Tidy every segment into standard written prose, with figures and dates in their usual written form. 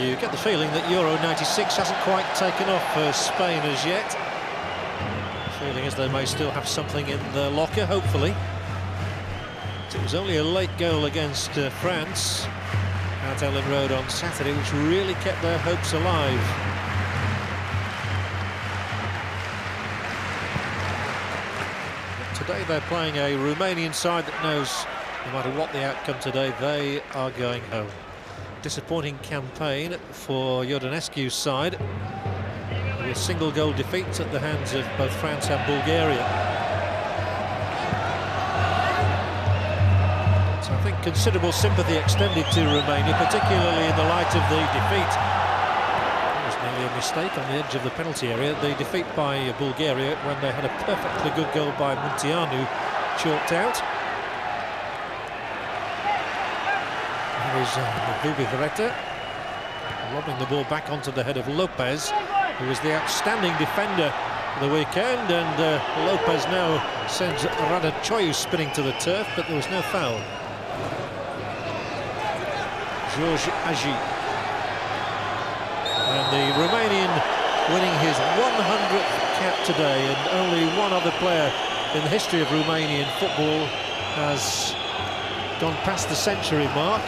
you get the feeling that Euro 96 hasn't quite taken off for Spain as yet. Feeling as they may still have something in their locker, hopefully. It was only a late goal against France at Ellen Road on Saturday, which really kept their hopes alive. Today they're playing a Romanian side that knows no matter what the outcome today, they are going home. Disappointing campaign for Iordănescu's side, with single-goal defeats at the hands of both France and Bulgaria. So I think considerable sympathy extended to Romania, particularly in the light of the defeat. It was nearly a mistake on the edge of the penalty area. The defeat by Bulgaria when they had a perfectly good goal by Munteanu chalked out. Here is Bubivareta lobbing the ball back onto the head of Lopez, who was the outstanding defender for the weekend, and Lopez now sends Radăcioiu spinning to the turf, but there was no foul. George Agi. And the Romanian winning his 100th cap today, and only one other player in the history of Romanian football has gone past the century mark.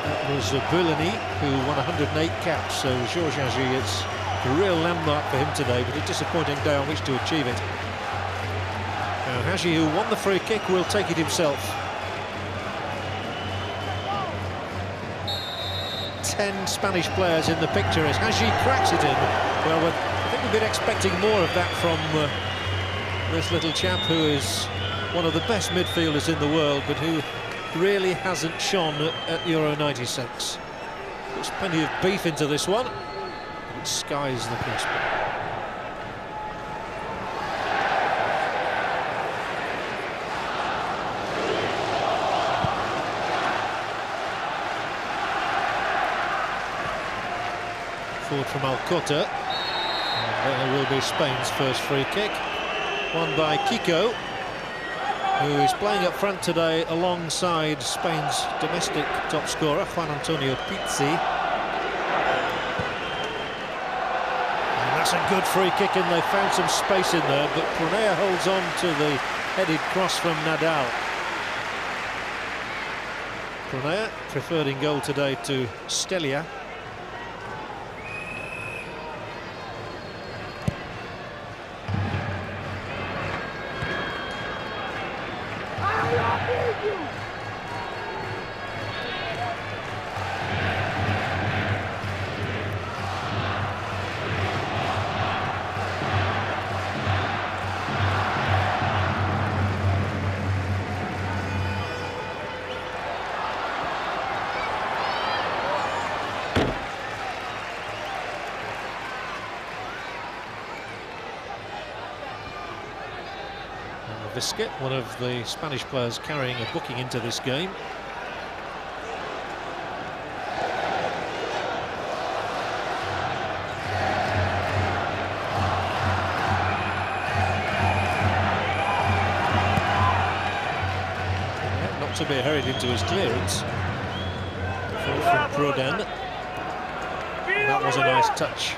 That was Bulani, who won 108 caps, so George Agi, it's a real landmark for him today, but a disappointing day on which to achieve it. Now Agi, who won the free kick, will take it himself. 10 Spanish players in the picture as Agi cracks it in. Well, I think we've been expecting more of that from this little chap, who is one of the best midfielders in the world, but who really hasn't shone at Euro 96. There's plenty of beef into this one, but it skies the prospect. Forward from Alcota, and there will be Spain's first free kick, won by Kiko, who is playing up front today alongside Spain's domestic top scorer, Juan Antonio Pizzi. And that's a good free kick, and they found some space in there, but Prunea holds on to the headed cross from Nadal. Prunea preferred in goal today to Stelia. Visca, one of the Spanish players carrying a booking into this game. Not to be hurried into his clearance. From Prodan. That was a nice touch.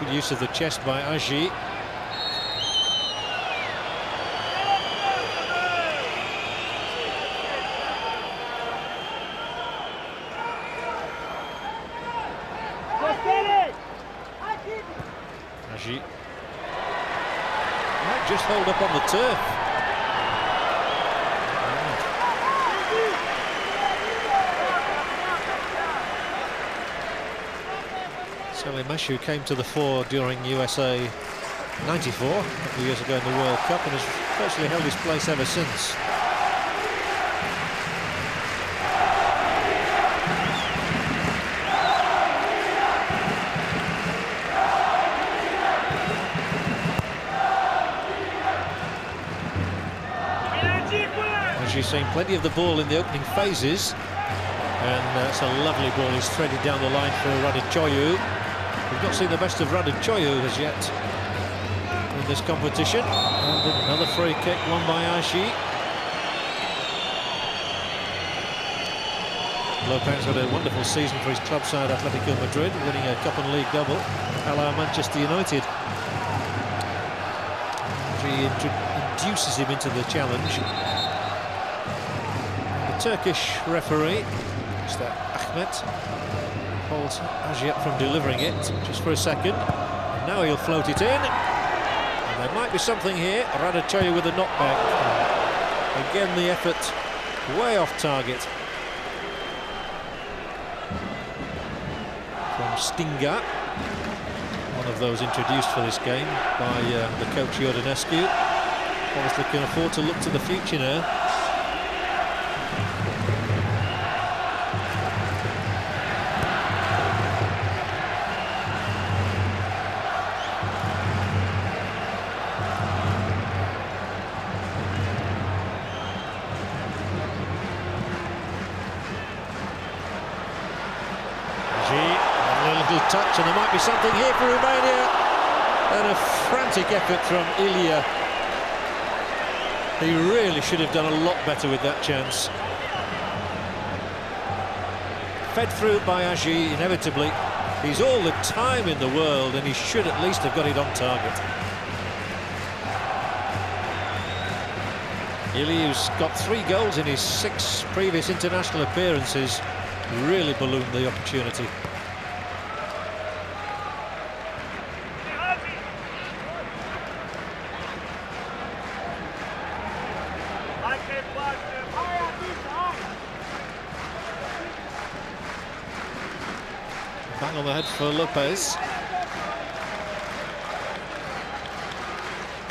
Good use of the chest by Agi. Agi might just hold up on the turf. Meshu came to the fore during USA 94, a couple of years ago in the World Cup, and has virtually held his place ever since. She's seen plenty of the ball in the opening phases, and that's a lovely ball. He's threaded down the line for Radăcioiu. We've not seen the best of Radăcioiu as yet in this competition. And another free kick won by Agi. Lopez had a wonderful season for his club side, Atletico Madrid, winning a Cup and League double, a la Manchester United. He induces him into the challenge. The Turkish referee, Mr. Ahmet, holds Hagi up from delivering it just for a second. And now he'll float it in. And there might be something here. Radochoy with a knockback. Again, the effort way off target from Stinga, one of those introduced for this game by the coach Iordanescu. Obviously can afford to look to the future now. Touch, and there might be something here for Romania, and a frantic effort from Ilya. He really should have done a lot better with that chance. Fed through by Hagi, inevitably. He's all the time in the world, and he should at least have got it on target. Ilya, who's got 3 goals in his 6 previous international appearances, really ballooned the opportunity. Bang on the head for Lopez.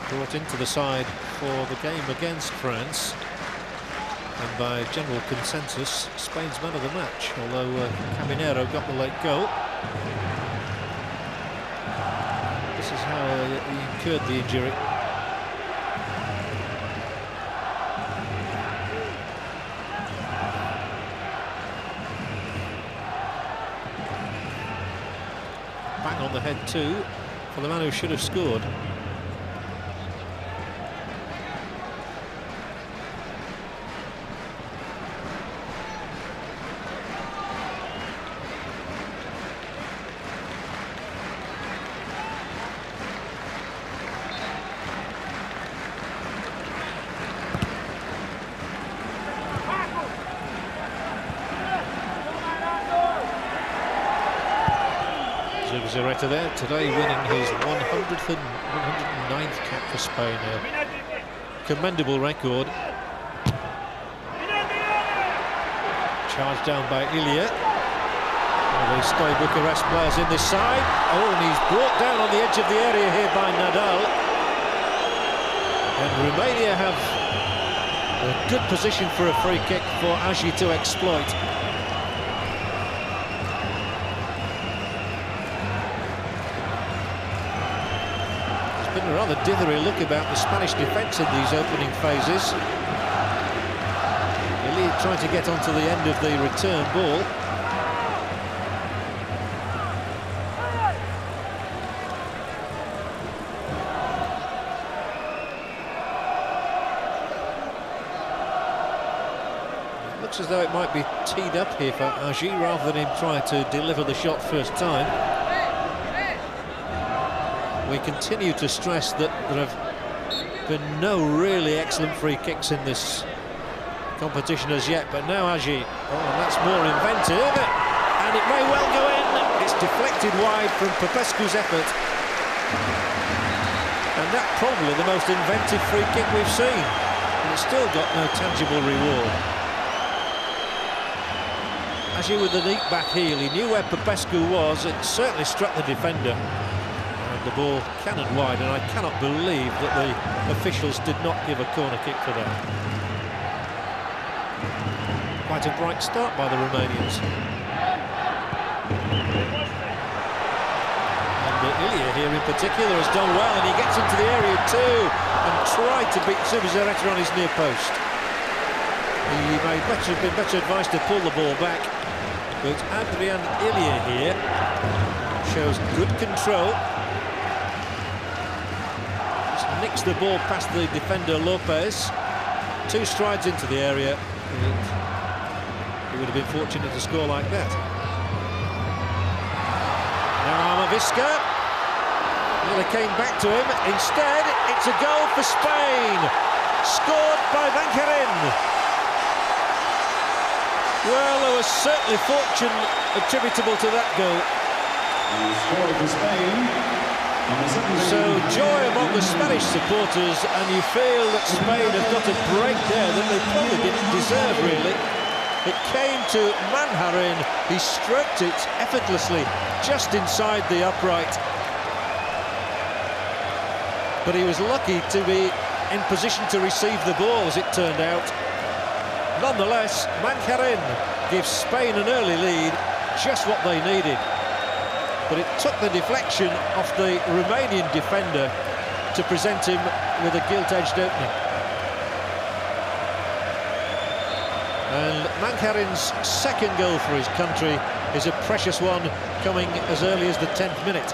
Brought into the side for the game against France. And by general consensus, Spain's man of the match, although Caminero got the late goal. This is how he incurred the injury. Bang on the head too, for the man who should have scored. Zubizarreta there today, winning his 109th cap for Spain. A commendable record. Charged down by Ilya. The Stay Bucharest players in this side. Oh, and he's brought down on the edge of the area here by Nadal. And Romania have a good position for a free kick for Hagi to exploit. A rather dithery look about the Spanish defence in these opening phases. Ilya trying to get onto the end of the return ball. It looks as though it might be teed up here for Hagi rather than him trying to deliver the shot first time. We continue to stress that there have been no really excellent free kicks in this competition as yet, but now Hagi, oh, that's more inventive, and it may well go in. It's deflected wide from Popescu's effort, and that's probably the most inventive free kick we've seen, and it's still got no tangible reward. Hagi with the neat back heel, he knew where Popescu was, it certainly struck the defender. The ball cannoned wide, and I cannot believe that the officials did not give a corner kick for that. Quite a bright start by the Romanians. And Ilya here in particular has done well, and he gets into the area too, and tried to beat Zubizarreta on his near post. He may have been better advised to pull the ball back, but Adrian Ilya here shows good control. Nicks the ball past the defender Lopez. 2 strides into the area. He would have been fortunate to score like that. Now Amavisca nearly came back to him. Instead, it's a goal for Spain, scored by Mankarin. Well, there was certainly fortune attributable to that goal. So joy among the Spanish supporters, and you feel that Spain have got a break there that they probably didn't deserve, really. It came to Mankarin. He stroked it effortlessly just inside the upright. But he was lucky to be in position to receive the ball, as it turned out. Nonetheless, Mankarin gives Spain an early lead, just what they needed. But it took the deflection off the Romanian defender to present him with a gilt-edged opening. And Mankarin's second goal for his country is a precious one, coming as early as the 10th minute.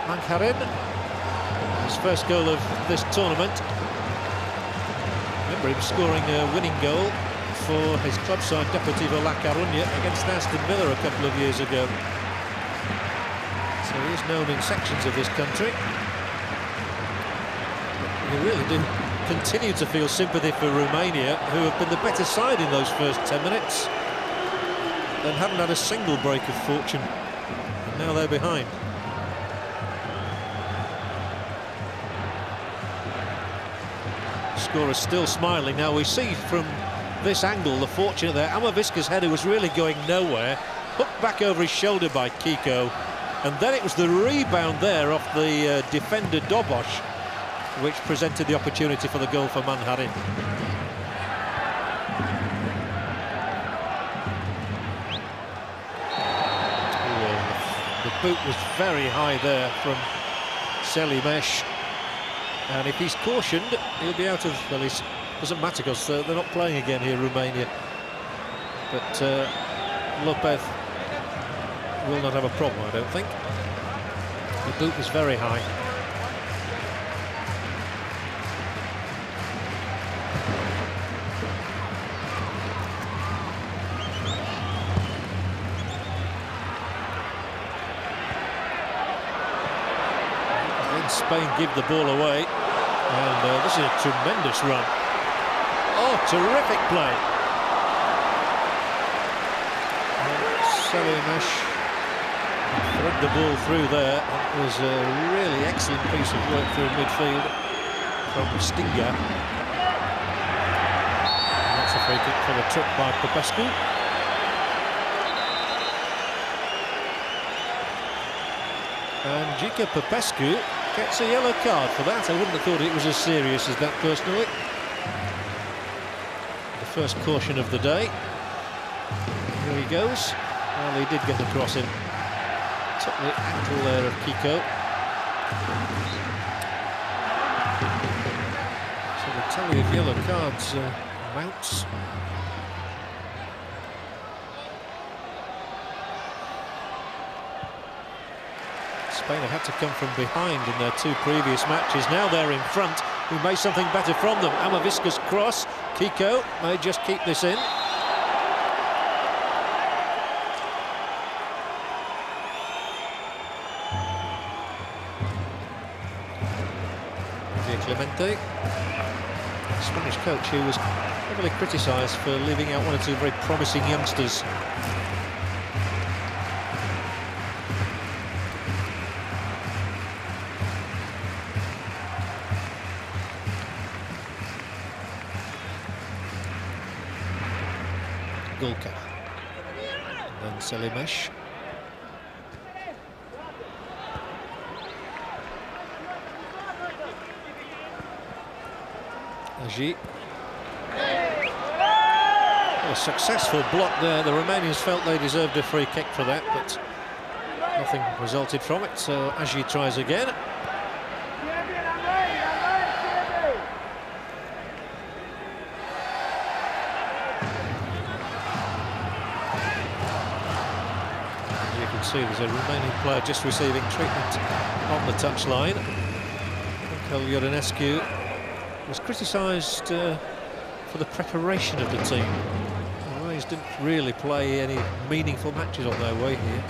Mankarin, his first goal of this tournament. Remember him scoring a winning goal for his club side Deportivo La Coruña against Aston Villa a couple of years ago. So he is known in sections of this country. We really do continue to feel sympathy for Romania, who have been the better side in those first 10 minutes and haven't had a single break of fortune, and now they're behind. Scorer still smiling. Now we see from this angle the fortune there. Amavisca's header was really going nowhere, hooked back over his shoulder by Kiko, and then it was the rebound there off the defender Dobosh which presented the opportunity for the goal for Mankarin. The boot was very high there from Selimesh. And if he's cautioned, he'll be out of... Well, it doesn't matter because they're not playing again here, Romania. But Lopez will not have a problem, I don't think. The boot was very high. Spain give the ball away, and this is a tremendous run. Oh, terrific play. Selimesh thread the ball through there. It was a really excellent piece of work through midfield from Stinga. And that's a free kick for the trip by Popescu. And Gica Popescu gets a yellow card for that. I wouldn't have thought it was as serious as that, personally. The first caution of the day. Here he goes. Well, he did get across him. Took the ankle there of Kiko. So the tally of yellow cards mounts. Spain have had to come from behind in their two previous matches. Now they're in front. Who may something better from them? Amavisca's cross. Kiko may just keep this in. Clemente, Spanish coach, who was heavily criticised for leaving out one or two very promising youngsters. Gulka, and then Selimesh. Aji. A successful block there. The Romanians felt they deserved a free kick for that, but nothing resulted from it, so Aji tries again. You can can see there's a Romanian player just receiving treatment on the touchline. Michael Ionescu was criticised for the preparation of the team. The Romanians didn't really play any meaningful matches on their way here.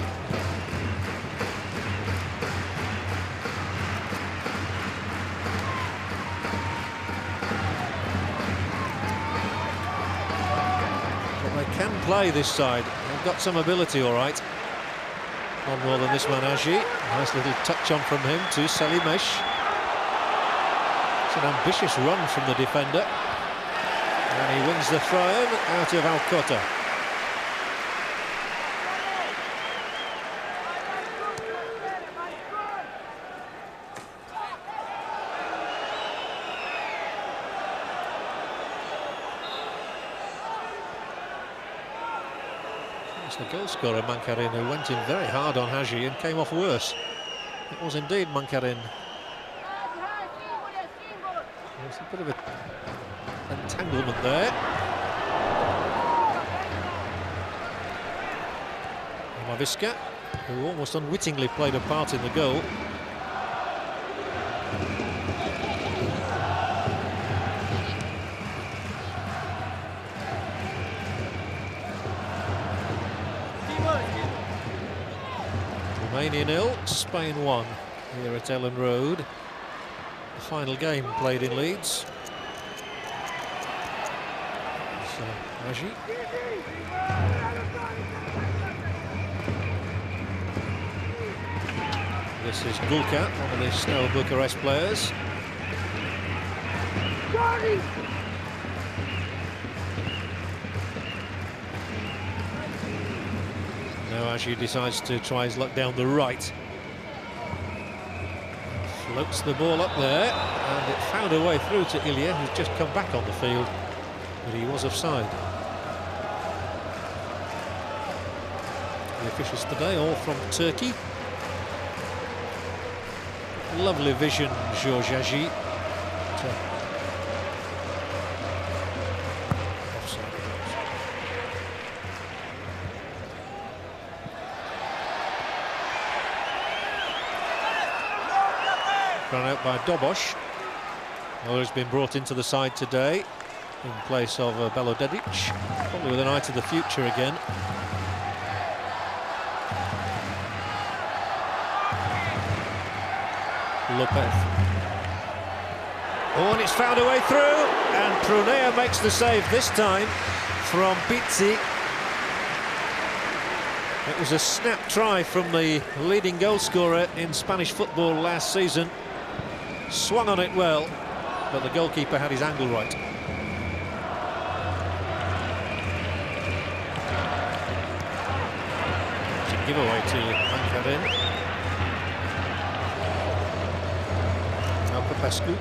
Can play this side. They've got some ability, all right. One more than this man, Agi. Nice little touch on from him to Selimesh. It's an ambitious run from the defender. And he wins the throw-in out of Alcota. The goal scorer, Mankarin, who went in very hard on Hagi and came off worse. It was indeed Mankarin. There's a bit of an entanglement there. Maviska, who almost unwittingly played a part in the goal. Romania 0, Spain 1 here at Ellen Road. The final game played in Leeds. So, Agi. This is Gulka, one of the Steaua Bucharest players. Now Agi decides to try his luck down the right. Floats the ball up there, and it found a way through to Ilya, who's just come back on the field, but he was offside. The officials today, all from Turkey. Lovely vision, Georges Agi. Run out by Dobosh. Miller's been brought into the side today in place of Belodedic, probably with an eye to the future again. Lopez. Oh, and it's found a way through, and Prunea makes the save this time from Pizzi. It was a snap try from the leading goal scorer in Spanish football last season. Swung on it well, but the goalkeeper had his angle right. It's a giveaway to Mankarin. Now Popescu.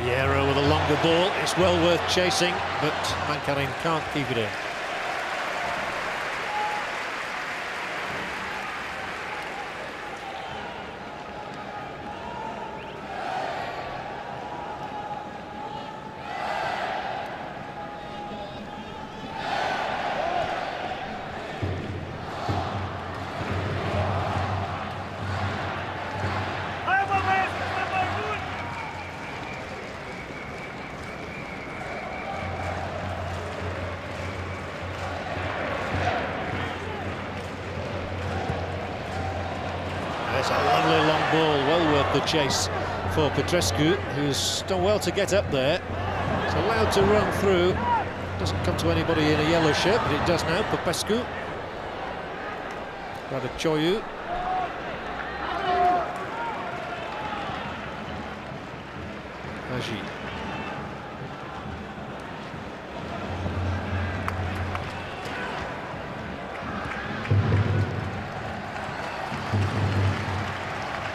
Viera with a longer ball. It's well worth chasing, but Mankarin can't keep it in. It's a lovely long ball, well worth the chase for Petrescu, who's done well to get up there. He's allowed to run through. Doesn't come to anybody in a yellow shirt, but it does now. Popescu. Radochoyu. Haji.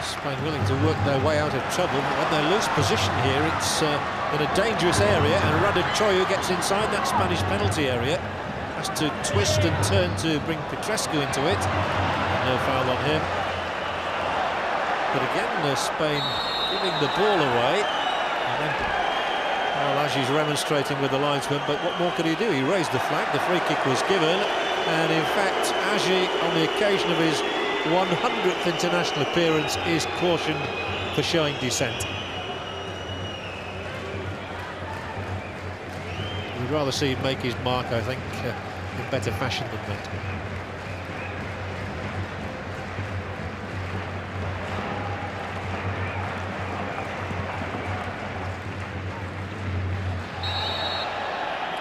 Spain willing to work their way out of trouble, but when they lose position here, it's in a dangerous area, and Radochoyu gets inside that Spanish penalty area. Has to twist and turn to bring Petrescu into it. No foul on him. But again, Spain giving the ball away. And then, well, Agi's remonstrating with the linesman, but what more could he do? He raised the flag, the free kick was given, and in fact, Agi, on the occasion of his 100th international appearance, is cautioned for showing dissent. We'd rather see him make his mark, I think, in better fashion than that.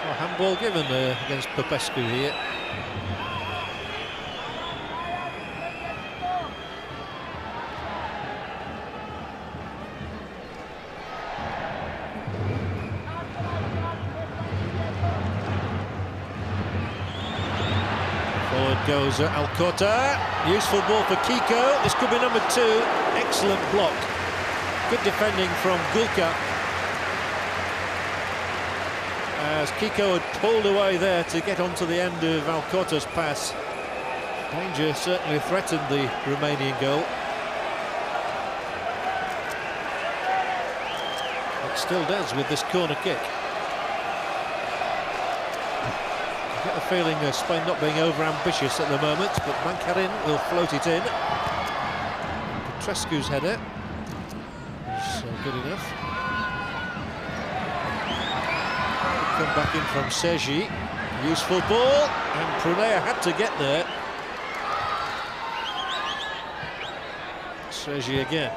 Well, handball given against Popescu here. Goes Alcorta, useful ball for Kiko. This could be number 2. Excellent block. Good defending from Gulka. As Kiko had pulled away there to get onto the end of Alcorta's pass. Danger certainly threatened the Romanian goal. It still does with this corner kick. I get the feeling of Spain not being over-ambitious at the moment, but Mankarin will float it in. Petrescu's header is good enough. Come back in from Sergi. Useful ball, and Prunea had to get there. Sergi again.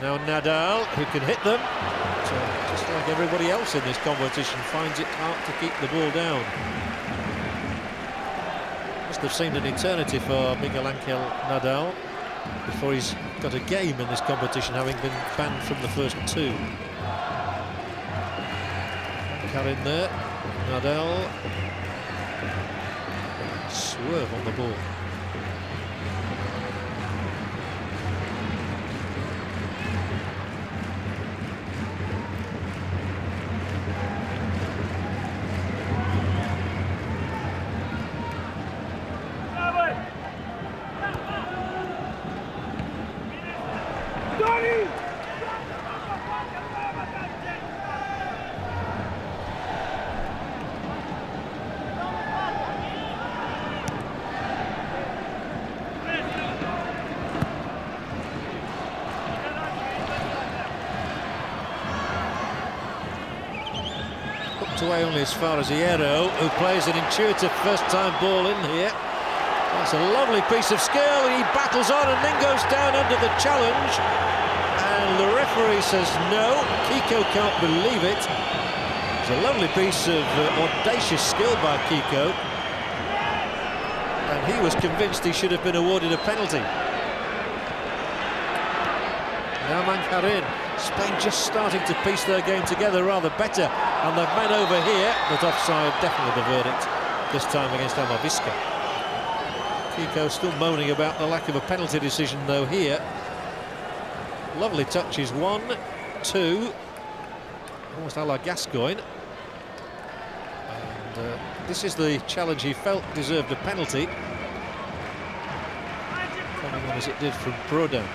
Now Nadal, who can hit them. But, just like everybody else in this competition, finds it hard to keep the ball down. Must have seemed an eternity for Miguel Angel Nadal before he's got a game in this competition, having been banned from the first 2. Karin there, Nadal. Swerve on the ball. Away only as far as Hierro, who plays an intuitive first-time ball in here. That's a lovely piece of skill, and he battles on and then goes down under the challenge. And the referee says no. Kiko can't believe it. It's a lovely piece of audacious skill by Kiko. And he was convinced he should have been awarded a penalty. Now Mankarin. Spain just starting to piece their game together rather better, and they've man over here, but offside, definitely the verdict, this time against Amavisca. Kiko still moaning about the lack of a penalty decision though here. Lovely touches, 1, 2, almost a la Gascoigne. And this is the challenge he felt deserved a penalty, coming on as it did from Broda.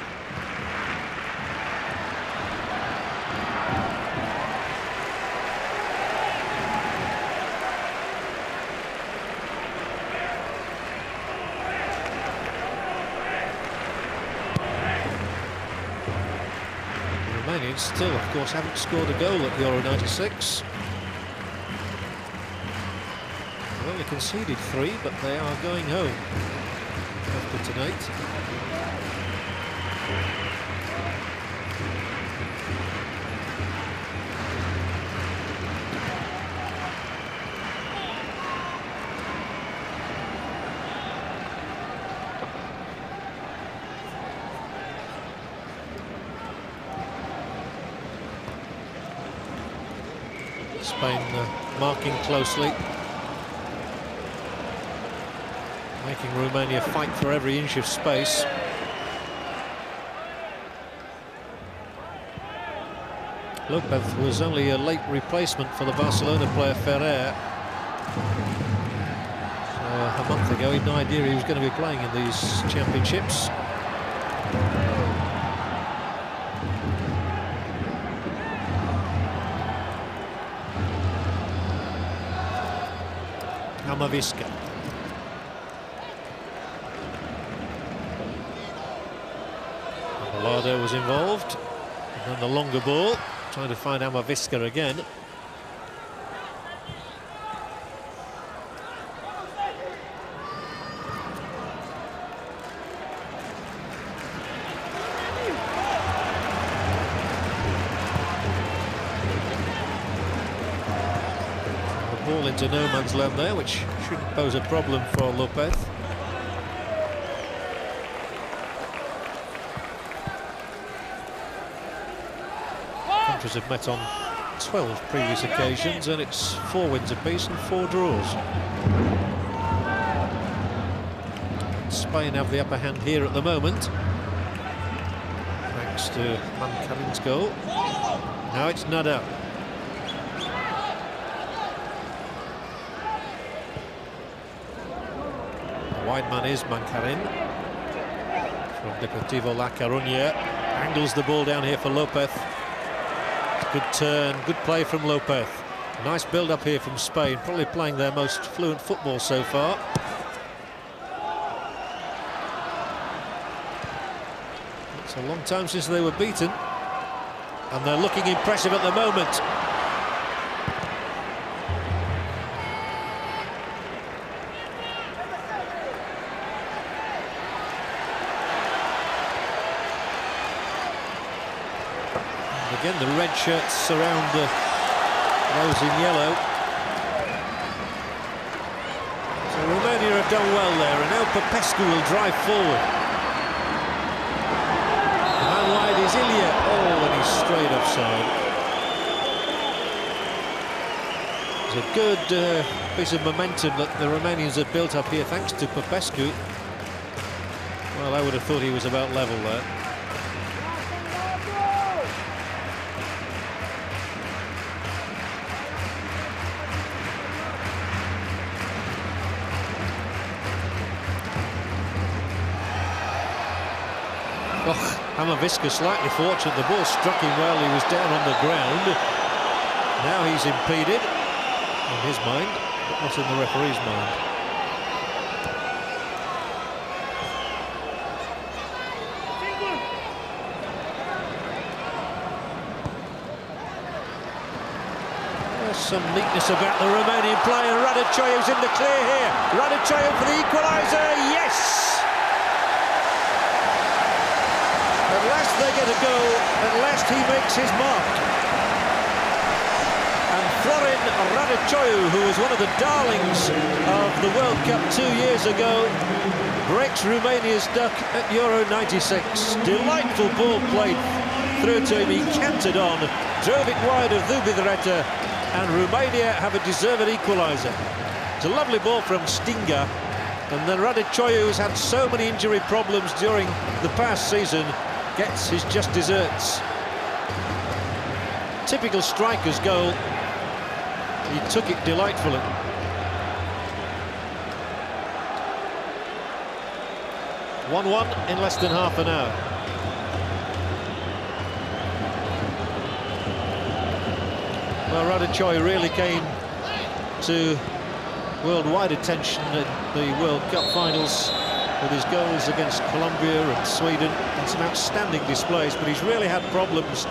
Romanians still, of course, haven't scored a goal at Euro 96. They've only conceded 3, but they are going home after tonight. Spain marking closely, making Romania fight for every inch of space. Lopez was only a late replacement for the Barcelona player Ferrer. So a month ago he had no idea he was going to be playing in these championships. Amavisca. Abelardo was involved. And then the longer ball, trying to find Amavisca again. The ball into no man's land there, which shouldn't pose a problem for Lopez. Countries have met on 12 previous occasions, and it's 4 wins apiece and 4 draws. Spain have the upper hand here at the moment, thanks to Mankarin's goal. Now it's Nadal. The wide man is Mankarin from Deportivo La Coruña. Angles the ball down here for Lopez. Good turn, good play from Lopez. Nice build-up here from Spain, probably playing their most fluent football so far. It's a long time since they were beaten, and they're looking impressive at the moment. Again, the red shirts surround those in yellow. So Romania have done well there, and now Popescu will drive forward. The man wide is Ilya. Oh, and he's straight offside. It's a good piece of momentum that the Romanians have built up here, thanks to Popescu. Well, I would have thought he was about level there. Oh, Amavisca slightly fortunate. The ball struck him while he was down on the ground. Now he's impeded, in his mind, but not in the referee's mind. There's some neatness about the Romanian player. Radachoyu's in the clear here. Radachoyu for the equaliser. Yes! At last they get a goal, at last he makes his mark. And Florin Radachoyu, who was one of the darlings of the World Cup 2 years ago, breaks Romania's duck at Euro 96. Delightful ball played through to him, he cantered on, drove it wide of Zubizarreta, and Romania have a deserved equaliser. It's a lovely ball from Stinga, and then Radachoyu, who's had so many injury problems during the past season, gets his just desserts. Typical striker's goal. He took it delightfully. (1-1) in less than half an hour. Well, Radachoyu really came to worldwide attention at the World Cup finals with his goals against Colombia and Sweden and some outstanding displays, but he's really had problems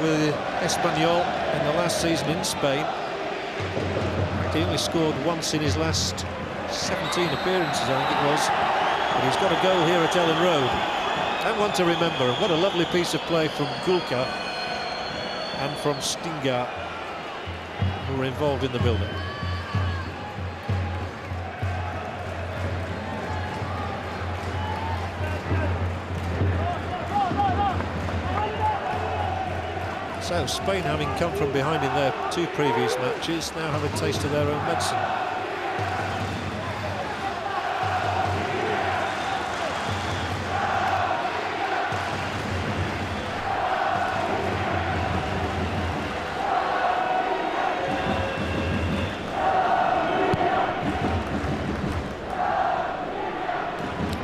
with Espanyol in the last season in Spain. In fact, he only scored once in his last 17 appearances, I think it was. But he's got a goal here at Ellen Road. And one to remember, and what a lovely piece of play from Gulka and from Stinga, who were involved in the build-up. So Spain, having come from behind in their 2 previous matches, now have a taste of their own medicine.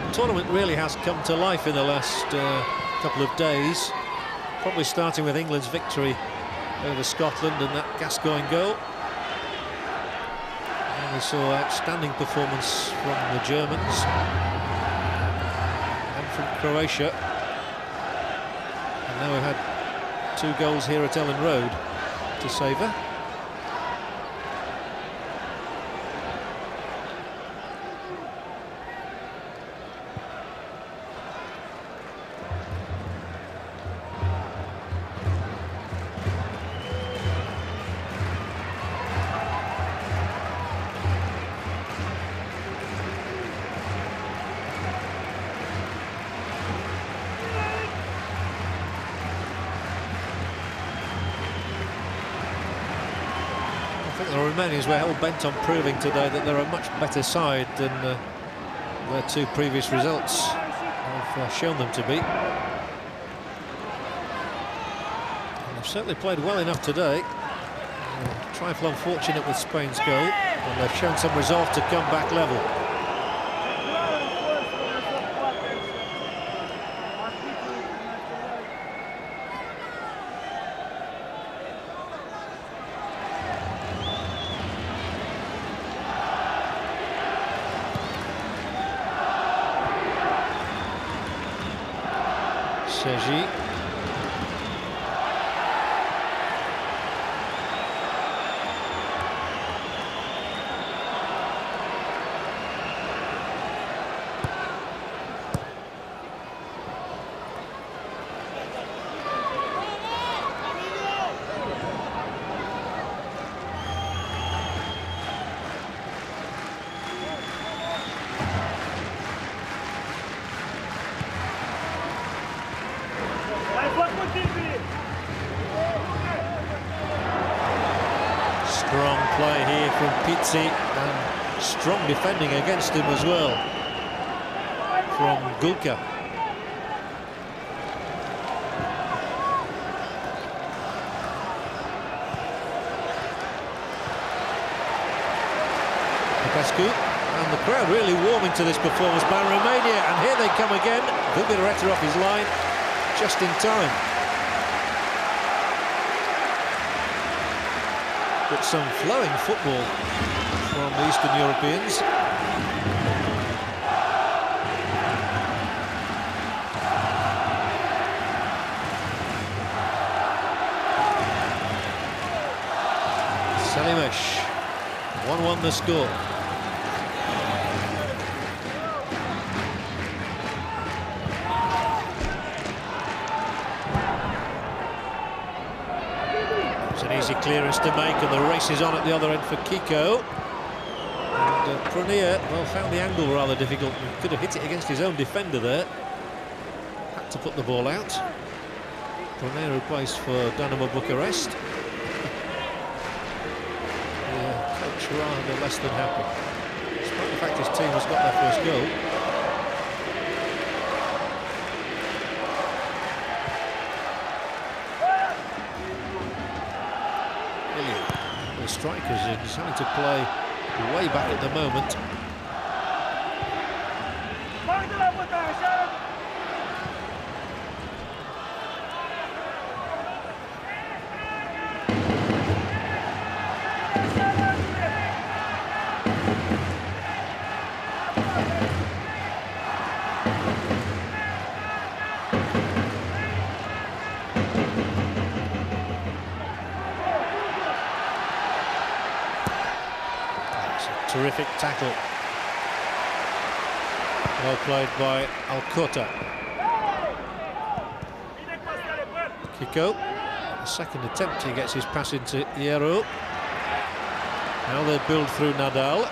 The tournament really has come to life in the last couple of days, probably starting with England's victory over Scotland and that Gascoigne goal. And we saw outstanding performance from the Germans and from Croatia. And now we've had 2 goals here at Ellen Road to savour. I think the Romanians were hell-bent on proving today that they're a much better side than their 2 previous results have shown them to be. And they've certainly played well enough today. A trifle unfortunate with Spain's goal, and they've shown some resolve to come back level. Sergi. Strong play here from Pizzi, and strong defending against him as well from Gulka. Popescu, and the crowd really warming to this performance by Romania, and here they come again. Vubireta off his line just in time. But some flowing football from the Eastern Europeans. Selimesh, 1-1 the score. An easy clearance to make, and the race is on at the other end for Kiko. And Prunier, well, found the angle rather difficult. He could have hit it against his own defender there. Had to put the ball out. Prunier replaced for Dynamo Bucharest. The coach rather less than happy, despite the fact his team has got their first goal. The strikers are deciding to play way back at the moment. Terrific tackle. Well played by Alcota. Kiko, the second attempt, he gets his pass into Hierro. Now they build through Nadal.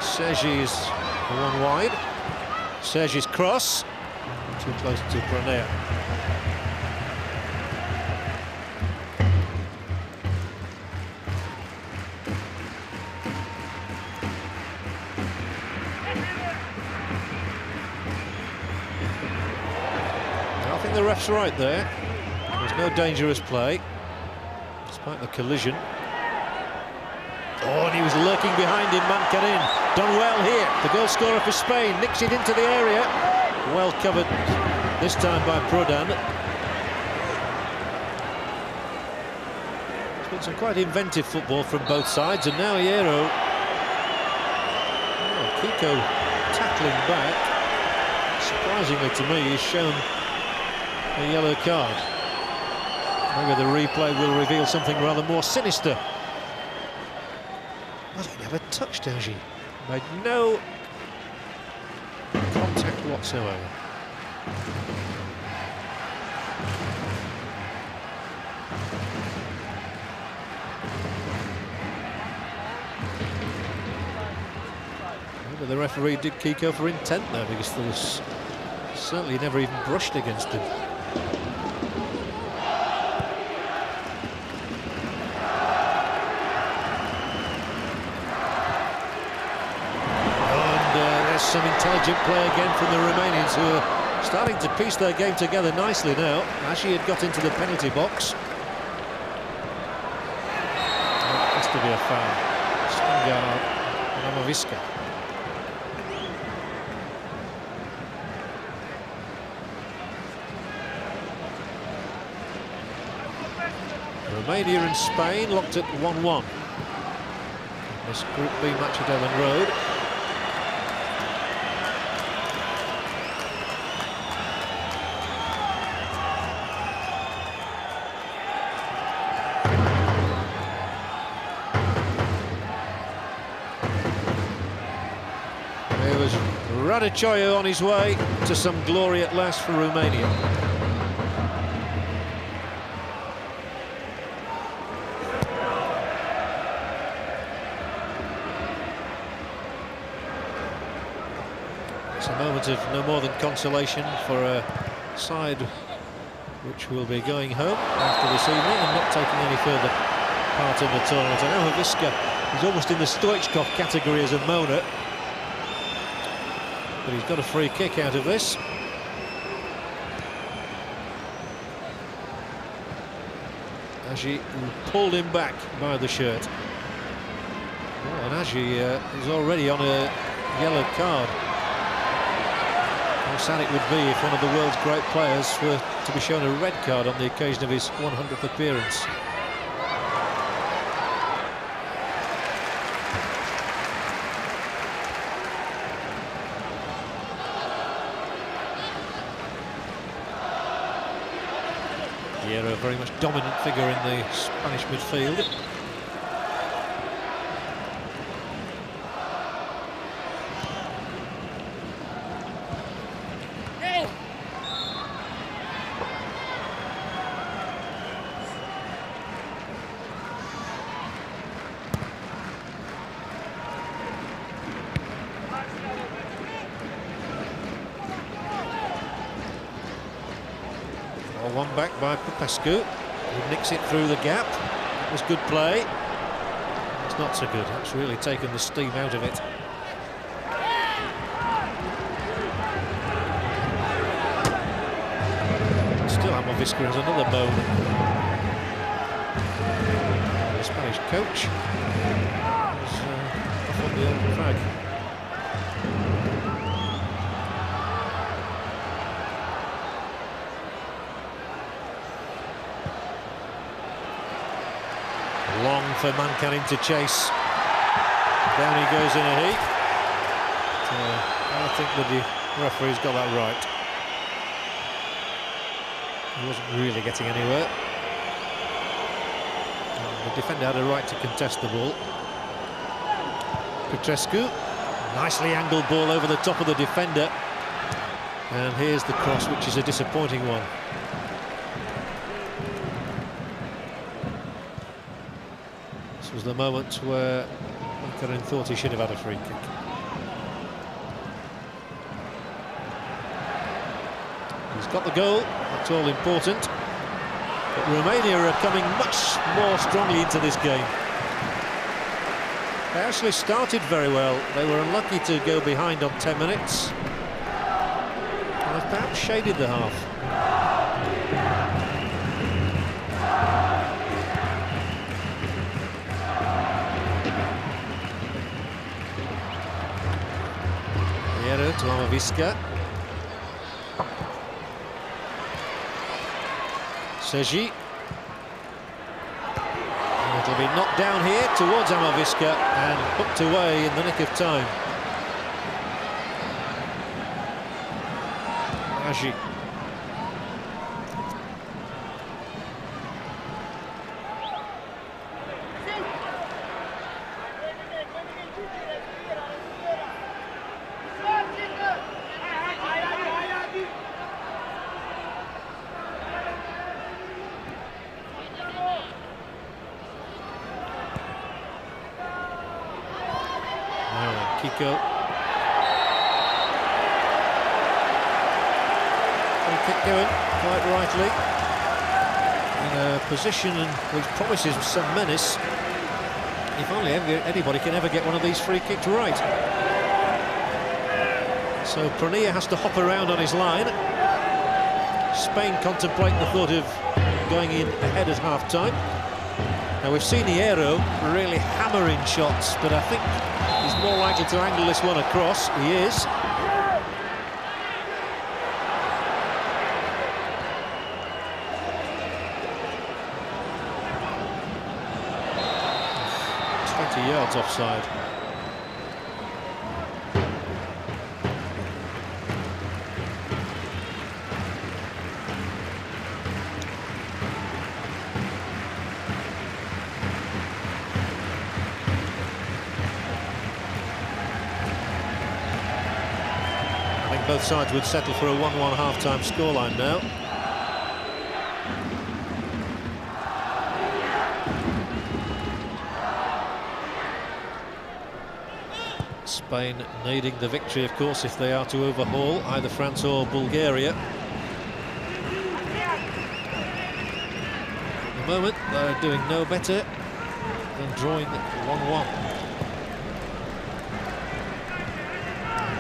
Sergi's one wide. Sergi's cross. Too close to Prunier. think the ref's right there. There's no dangerous play, despite the collision. Oh, and he was lurking behind him, Mankarin. Done well here. The goal scorer for Spain nicks it into the area. Well covered this time by Prodan. It's been some quite inventive football from both sides, and now Hierro. Oh, Kiko tackling back. Surprisingly to me, he's shown a yellow card. Maybe the replay will reveal something rather more sinister. Well, he never touched Agi. Made no contact whatsoever. Maybe the referee did Kiko for intent there, because there was certainly never even brushed against him. Some intelligent play again from the Romanians, who are starting to piece their game together nicely now. Agi had got into the penalty box. That has to be a foul. Stingar Ramoviska. Romania and Spain locked at 1-1. This Group B match at Ellen Road. Radichoyo on his way to some glory at last for Romania. It's a moment of no more than consolation for a side which will be going home after this evening and not taking any further part in the tournament. I know Ramoviska is almost in the Stoichkov category as a moaner, but he's got a free kick out of this. Agi pulled him back by the shirt. Oh, and Agi is already on a yellow card. How sad it would be if one of the world's great players were to be shown a red card on the occasion of his 100th appearance. Hierro, a very much dominant figure in the Spanish midfield. One back by Popescu, who nicks it through the gap. It was good play. It's not so good. It's really taken the steam out of it. Still, Ramoviska has another moment. The Spanish coach is off on the old crag. Long for Mankarin to chase. Down he goes in a heap. I think that the referee's got that right. He wasn't really getting anywhere. The defender had a right to contest the ball. Petrescu, nicely angled ball over the top of the defender. And here's the cross, which is a disappointing one. This was the moment where Mankarin thought he should have had a free kick. He's got the goal, that's all important. But Romania are coming much more strongly into this game. They actually started very well. They were unlucky to go behind on 10 minutes. And they've perhaps shaded the half. to Amaviska. Seji. It'll be knocked down here towards Amaviska and hooked away in the nick of time. Aji. Kiko. Free kick going, quite rightly. In a position which promises some menace. If only anybody can ever get one of these free kicks right. So Prania has to hop around on his line. Spain contemplate the thought of going in ahead at half-time. Now we've seen Hierro really hammering shots, but I think he's more likely to angle this one across. He is. It's 20 yards offside. Both sides would settle for a 1-1 half-time scoreline now. Spain needing the victory, of course, if they are to overhaul either France or Bulgaria. At the moment, they're doing no better than drawing 1-1.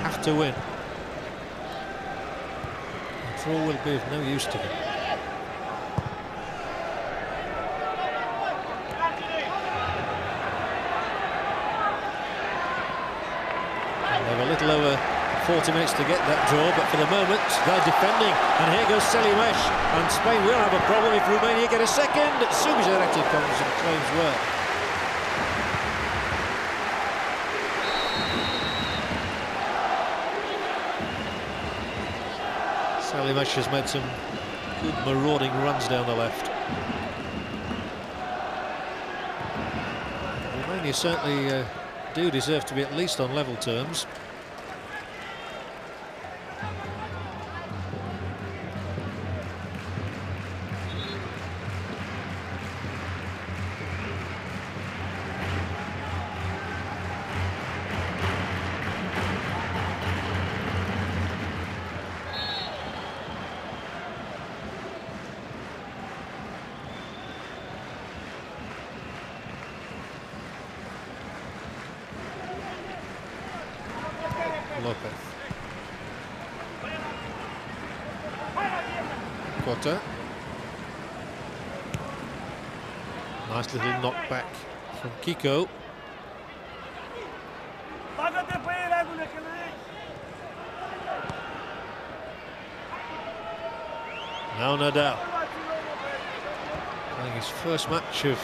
Have to win. Draw will be of no use to them. And they've a little over 40 minutes to get that draw, but for the moment they're defending. And here goes Selimesh, and Spain will have a problem if Romania get a second. Subizarreti comes and claims work. Selimesh has made some good marauding runs down the left. Romania certainly do deserve to be at least on level terms. Lopez. Cotta. Nice little knockback from Kiko. Now Nadal. Playing his first match of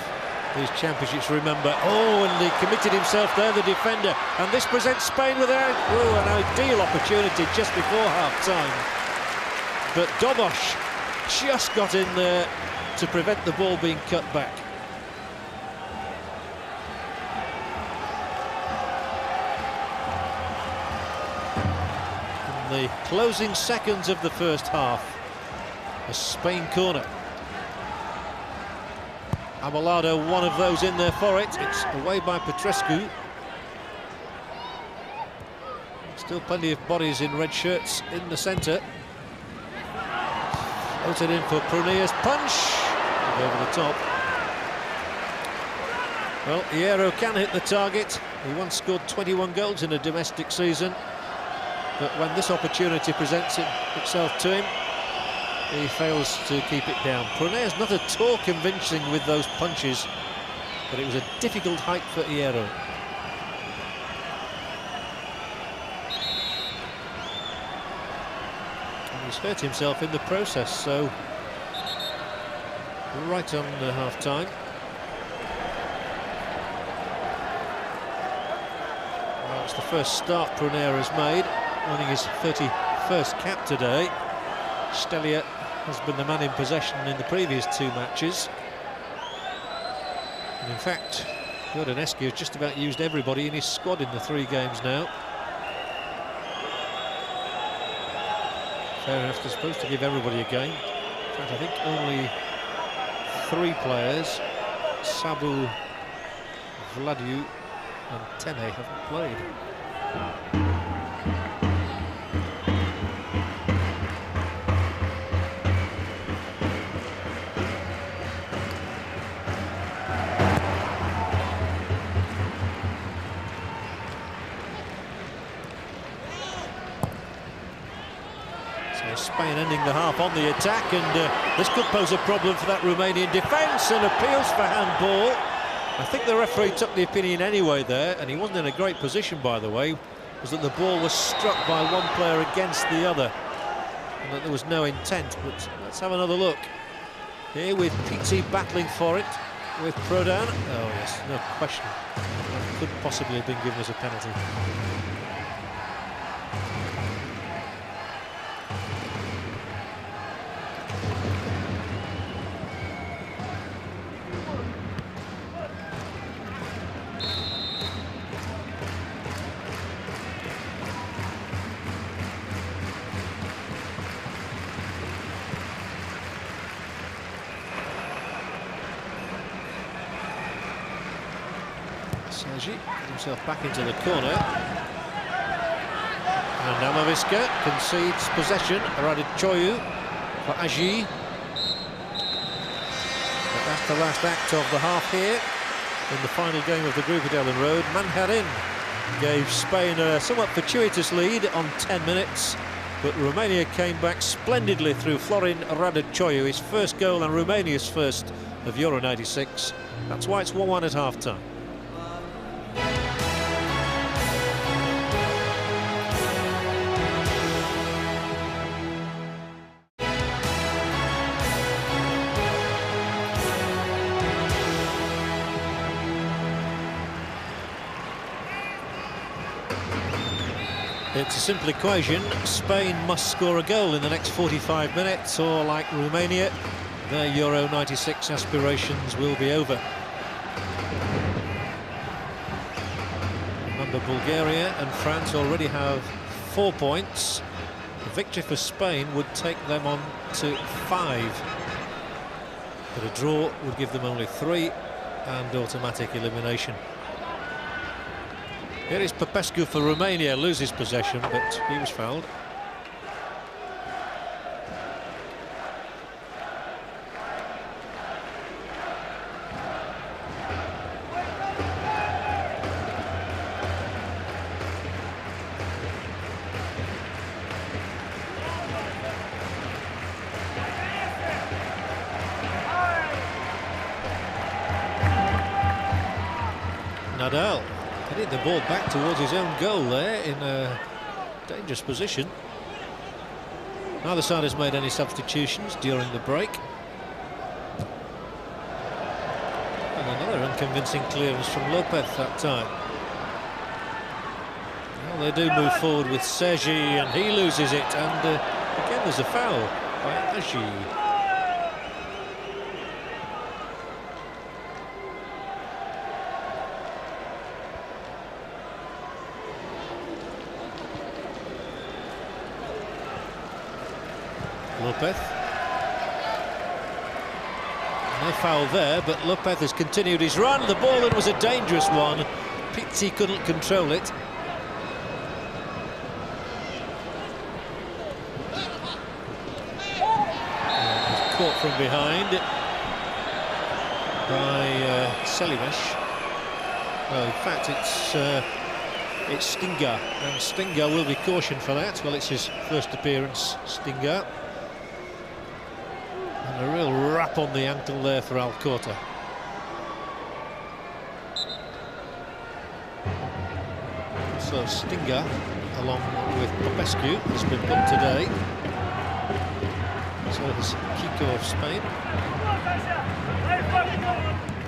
these championships, remember. Oh, and he committed himself there, the defender. And this presents Spain with an ideal opportunity just before half-time. But Dobosh just got in there to prevent the ball being cut back. In the closing seconds of the first half, a Spain corner. Abelardo, one of those in there for it. It's away by Petrescu. Still plenty of bodies in red shirts in the centre. Floated in for Prunia's punch. Over the top. Well, Hierro can hit the target. He once scored 21 goals in a domestic season. But when this opportunity presents itself to him, he fails to keep it down. Prunia's not at all convincing with those punches, but it was a difficult height for Hierro. And he's hurt himself in the process, so right on the half-time. Well, it's the first start Prunera has made, winning his 31st cap today. Stelia has been the man in possession in the previous 2 matches. And in fact, Jordanescu has just about used everybody in his squad in the 3 games now. Fair enough, they're supposed to give everybody a game. In fact, I think only 3 players, Sabu, Vladiu and Tene, haven't played. Spain ending the half on the attack, and this could pose a problem for that Romanian defence, and appeals for handball. I think the referee took the opinion anyway there, and he wasn't in a great position, by the way, was that the ball was struck by one player against the other, and that there was no intent. But let's have another look. Here with PT battling for it, with Prodan. Oh yes, no question. That could possibly have been given as a penalty. Sergi put himself back into the corner. And Amaviska concedes possession. Radichoyu for Agi. But that's the last act of the half here. In the final game of the group at Ellen Road, Manharin gave Spain a somewhat fortuitous lead on 10 minutes. But Romania came back splendidly through Florin Radichoyu, his first goal and Romania's first of Euro 96. That's why it's 1-1 at half-time. It's a simple equation. Spain must score a goal in the next 45 minutes, or like Romania, their Euro 96 aspirations will be over. Remember, Bulgaria and France already have 4 points. A victory for Spain would take them on to 5. But a draw would give them only 3 and automatic elimination. Here is Popescu for Romania, loses possession, but he was fouled. Nadal headed the ball back towards his own goal there in a dangerous position. Neither side has made any substitutions during the break. And another unconvincing clearance from Lopez that time. Well, they do move forward with Sergi, and he loses it, and again there's a foul by Agi. Lopez. No foul there, but Lopez has continued his run. The ball in was a dangerous one. Pizzi couldn't control it. Caught from behind by Selimesh. Well, in fact, it's Stinga, and Stinga will be cautioned for that. Well, it's his first appearance, Stinga. And a real rap on the ankle there for Alcorta. So Stinga, along with Popescu, has been put today. So it's Kiko of Spain.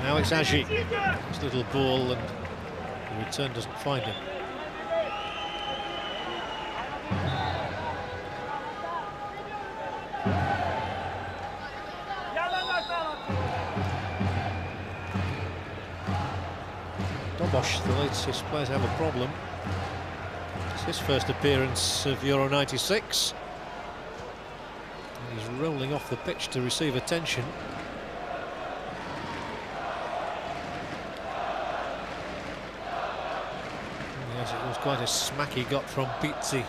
Now it's Agi. His little ball, and the return doesn't find him. Dobosh, the latest players have a problem. It's his first appearance of Euro 96. And he's rolling off the pitch to receive attention. Yes, it was quite a smack he got from Pizzi.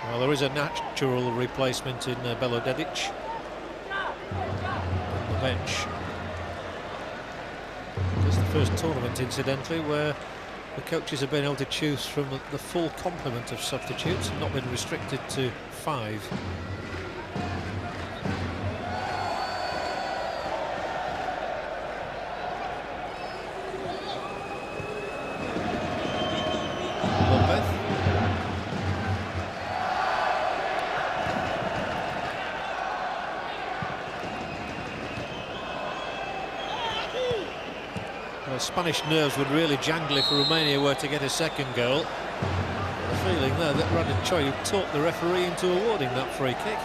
Well, there is a natural replacement in Belodedic on the bench. It's the first tournament, incidentally, where the coaches have been able to choose from the full complement of substitutes and not been restricted to 5. Spanish nerves would really jangle if Romania were to get a second goal. The feeling there that Radonjic talked the referee into awarding that free kick.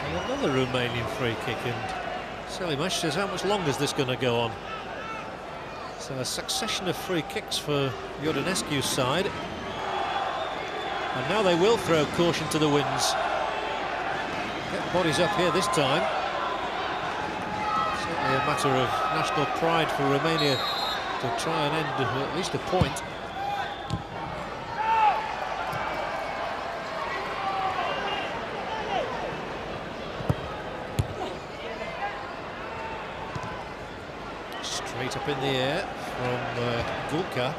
And another Romanian free kick, and Selimash says, how much longer is this going to go on? So a succession of free kicks for Iordanescu's side. And now they will throw caution to the winds. Get bodies up here this time. Certainly a matter of national pride for Romania to try and end at least a point. Straight up in the air from Gulka.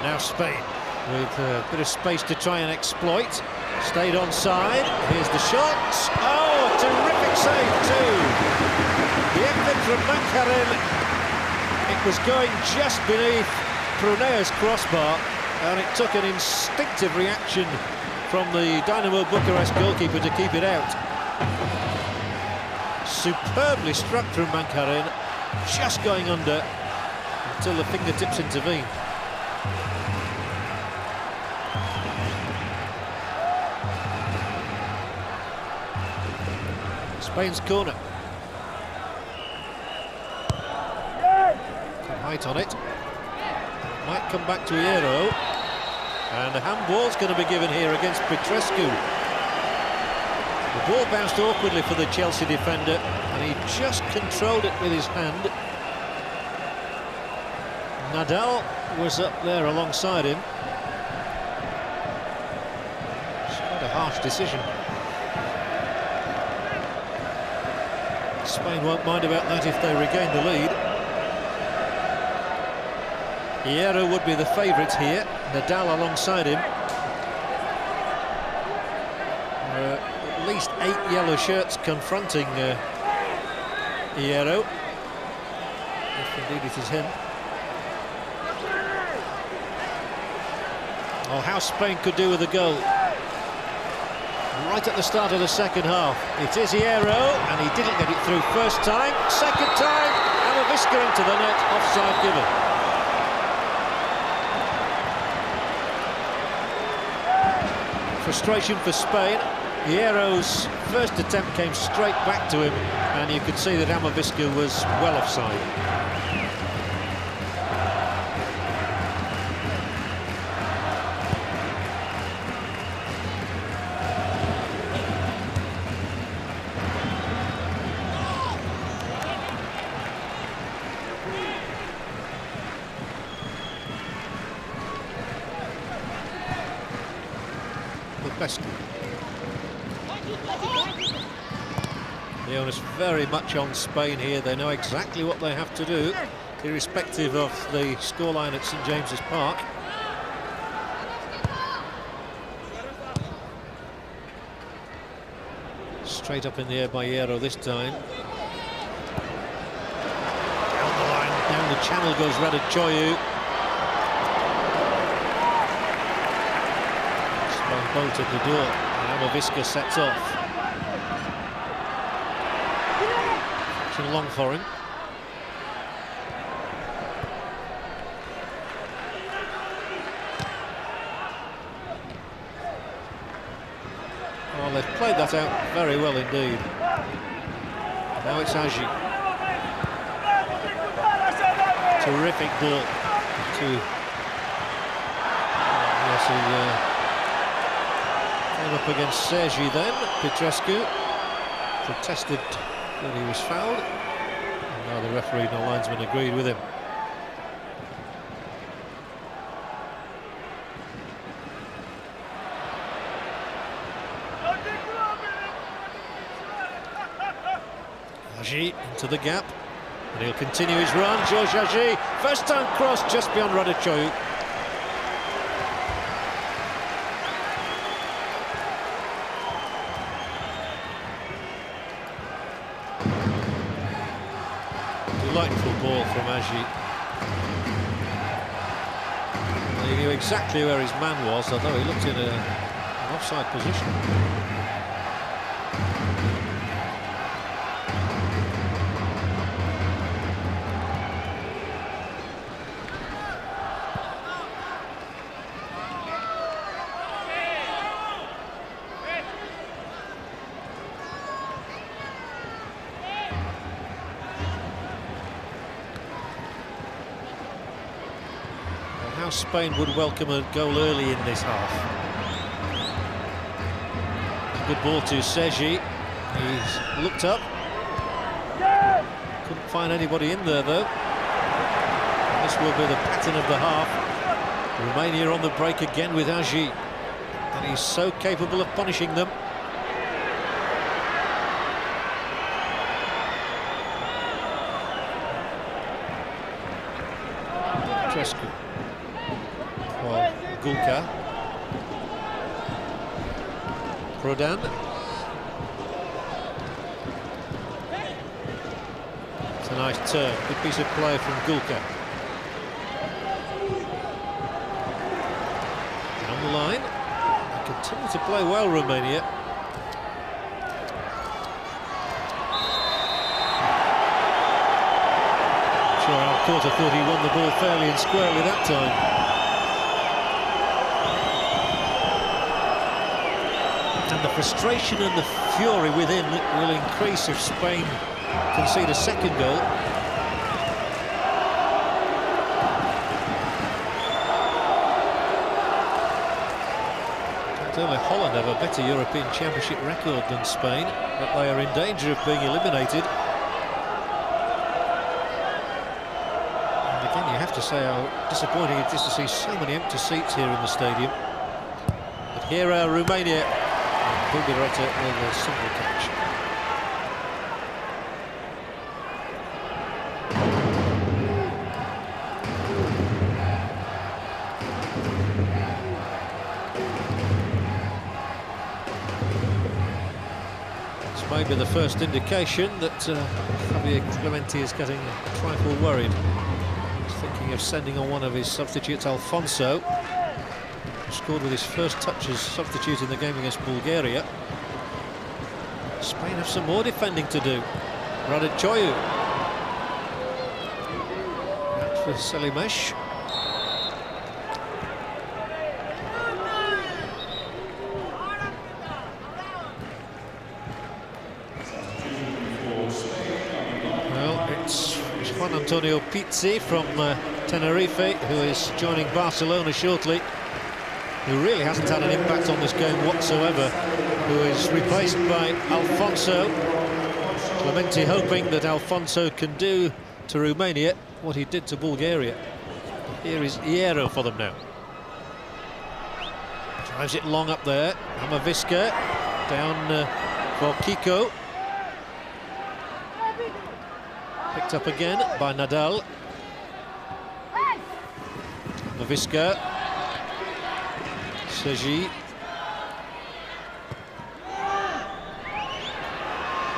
Now Spain with a bit of space to try and exploit. Stayed onside. Here's the shot. Oh, a terrific save too. The effort from Mankarin. It was going just beneath Prunea's crossbar, and it took an instinctive reaction from the Dynamo Bucharest goalkeeper to keep it out. Superbly struck from Mankarin, just going under until the fingertips intervene. Spain's corner. Some height on it. Might come back to Hierro. And a handball's going to be given here against Petrescu. The ball bounced awkwardly for the Chelsea defender, and he just controlled it with his hand. Nadal was up there alongside him. It's quite a harsh decision. Spain won't mind about that if they regain the lead. Hierro would be the favourite here. Nadal alongside him. At least 8 yellow shirts confronting Hierro, if indeed it is him. Oh, how Spain could do with a goal right at the start of the second half. It is Hierro, and he didn't get it through first time. Second time, Amavisca into the net, offside given. Frustration for Spain. Hierro's first attempt came straight back to him, and you could see that Amavisca was well offside. The onus very much on Spain here. They know exactly what they have to do. irrespective of the scoreline at St James's Park. Straight up in the air by Hierro this time. Down the line, down the channel goes Radicioiu. Spain bolt at the door. Now Visca sets off. Too long for him. Well, they've played that out very well indeed. Now it's Agi. Terrific ball to... yes, he came up against Sergi then. Petrescu protested that he was fouled. And now the referee and the linesman agreed with him. Agi into the gap, and he'll continue his run. Georges Agi, first time cross just beyond Radicioiu. Delightful ball from Agi. He knew exactly where his man was, although he looked in an offside position. How Spain would welcome a goal early in this half. Good ball to Sergi. He's looked up. Couldn't find anybody in there though. This will be the pattern of the half. Romania on the break again with Agi. And he's so capable of punishing them. Petrescu. Well, Gulka. Prodan. It's a nice turn. Good piece of play from Gulka. On the line. They continue to play well, Romania. I'm sure Alcorta thought he won the ball fairly and squarely that time. And the frustration and the fury within will increase if Spain concede a second goal. Not only Holland have a better European Championship record than Spain, but they are in danger of being eliminated. And again, you have to say how disappointing it is to see so many empty seats here in the stadium. But here are Romania. Bulgareta with a single catch. This may be the first indication that Javier Clemente is getting a trifle worried. He's thinking of sending on one of his substitutes, Alfonso. Scored with his first touch as substitute in the game against Bulgaria. Spain have some more defending to do. Radicioiu. Out for Selimesh. Well, it's Juan Antonio Pizzi from Tenerife, who is joining Barcelona shortly, who really hasn't had an impact on this game whatsoever, who is replaced by Alfonso. Clemente hoping that Alfonso can do to Romania what he did to Bulgaria. Here is Hierro for them now. Drives it long up there. Visca down for Kiko. Picked up again by Nadal. Maviska. Sergi.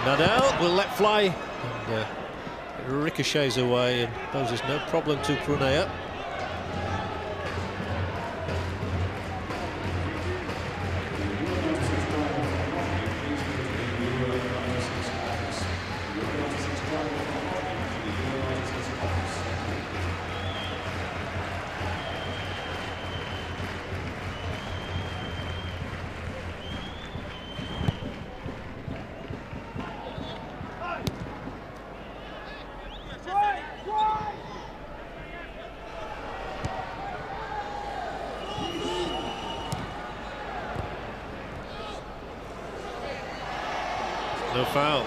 Nadal will let fly, and it ricochets away and poses no problem to Prunea. No foul.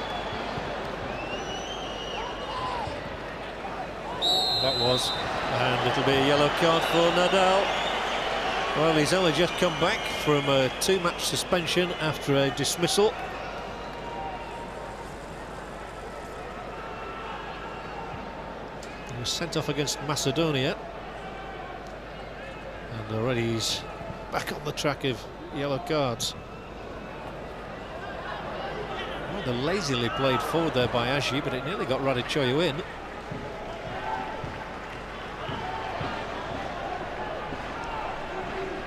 That was, and it'll be a yellow card for Nadal. Well, he's only just come back from a 2-match suspension after a dismissal. He was sent off against Macedonia, and already he's back on the track of yellow cards. Rather lazily played forward there by Ashi, but it nearly got Radicchio in.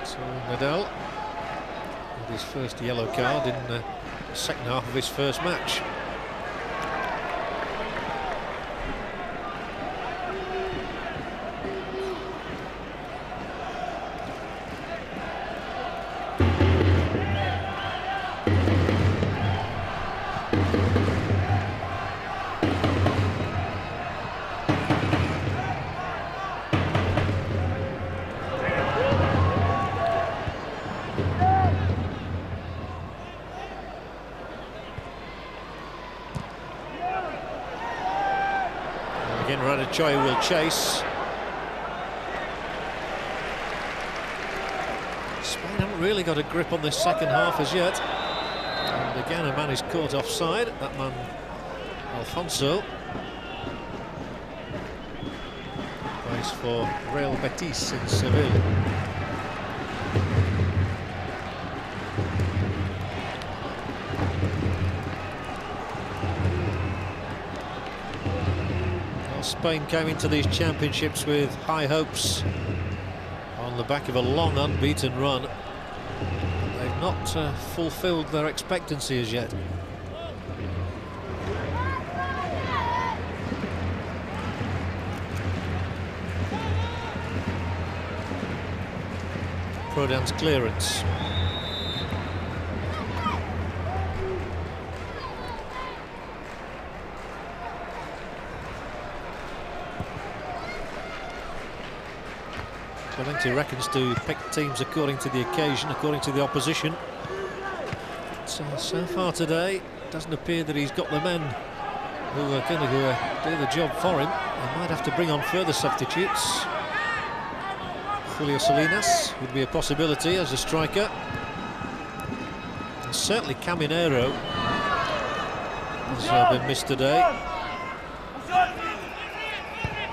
So Nadal with his first yellow card in the second half of his first match. Again, Radicchio will chase. Spain haven't really got a grip on this second half as yet. And again, a man is caught offside. That man, Alfonso, plays for Real Betis in Seville. Spain came into these championships with high hopes on the back of a long unbeaten run. They've not fulfilled their expectancy as yet. Prodan's clearance. Clemente reckons to pick teams according to the occasion, according to the opposition. So far today, it doesn't appear that he's got the men who are going to do the job for him. He might have to bring on further substitutes. Julio Salinas would be a possibility as a striker. And certainly Caminero has been missed today.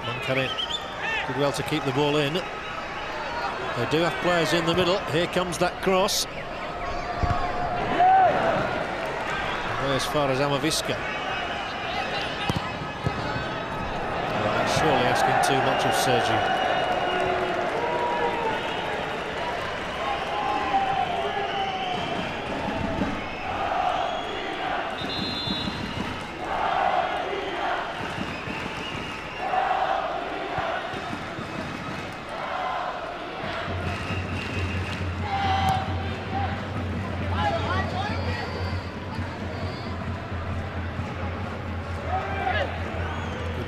Moncarin did well to keep the ball in. They do have players in the middle. Here comes that cross. Way as far as Amaviska. Right, surely asking too much of Sergi.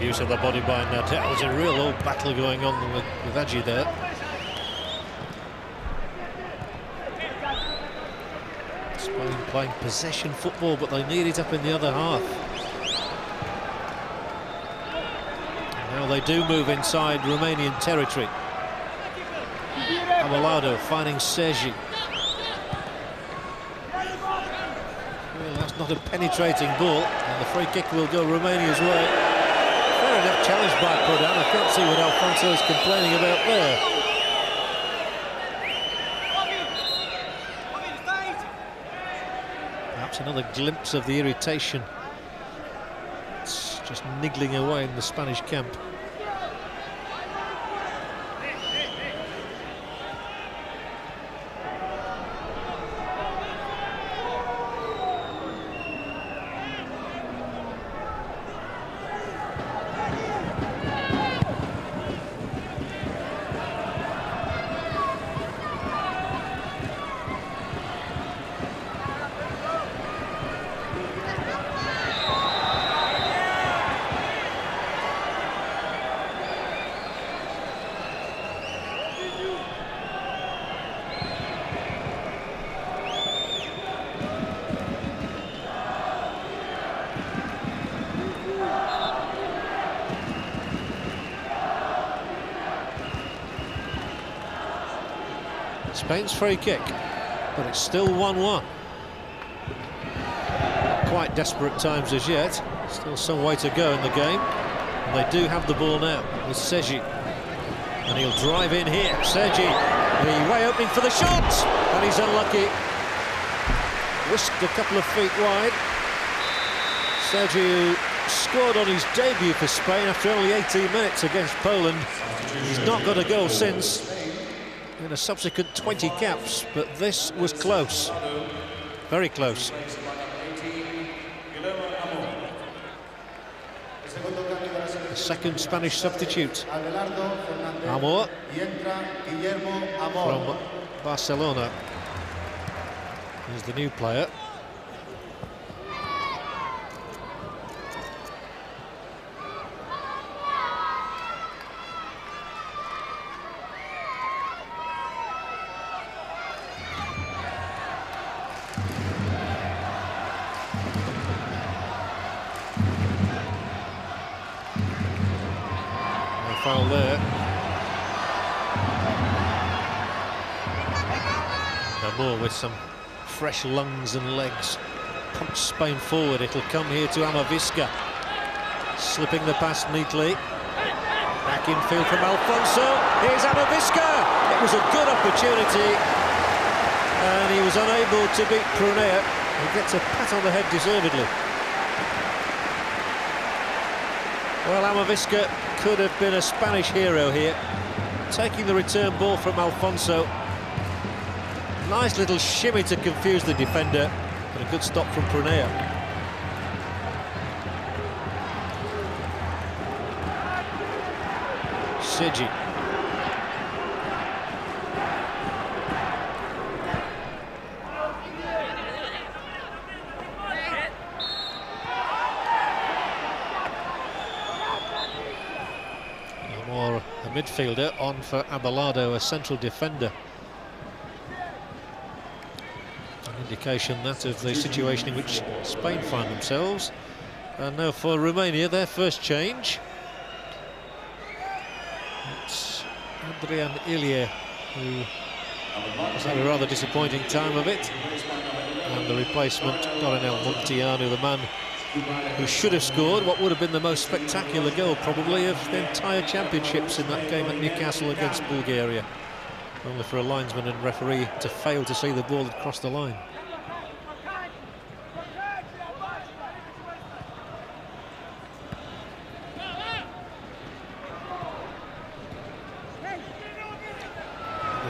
Use of the body by Nadal. There's a real old battle going on with Aji there. Spain playing possession football, but they need it up in the other half. And now they do move inside Romanian territory. Amalado finding Sergi. Well, that's not a penetrating ball, and the free kick will go Romania's way. Fair enough challenge by Prodan. I can't see what Alfonso is complaining about there. another glimpse of the irritation. It's just niggling away in the Spanish camp. Spain's free kick, but it's still 1-1. Quite desperate times as yet. Still some way to go in the game. And they do have the ball now with Sergi. And he'll drive in here. Sergi, the way opening for the shot, and he's unlucky. Whisked a couple of feet wide. Sergi, who scored on his debut for Spain after only 18 minutes against Poland. He's not got a goal since in a subsequent 20 caps, but this was close, very close. The second Spanish substitute, Amor, from Barcelona, is the new player. Foul there. Amor with some fresh lungs and legs. Punch Spain forward. It'll come here to Amavisca. Slipping the pass neatly. Back in field from Alfonso. Here's Amavisca. It was a good opportunity. And he was unable to beat Prunea. He gets a pat on the head deservedly. Well, Amavisca could have been a Spanish hero here, taking the return ball from Alfonso. Nice little shimmy to confuse the defender, but a good stop from Prunea. Sergi. A midfielder on for Abelardo, a central defender. An indication that of the situation in which Spain find themselves. And now for Romania, their first change. It's Adrian Ilie, who has had a rather disappointing time of it. And the replacement, Dorinel Munteanu, the man who should have scored what would have been the most spectacular goal probably of the entire championships in that game at Newcastle against Bulgaria. Only for a linesman and referee to fail to see the ball had crossed the line.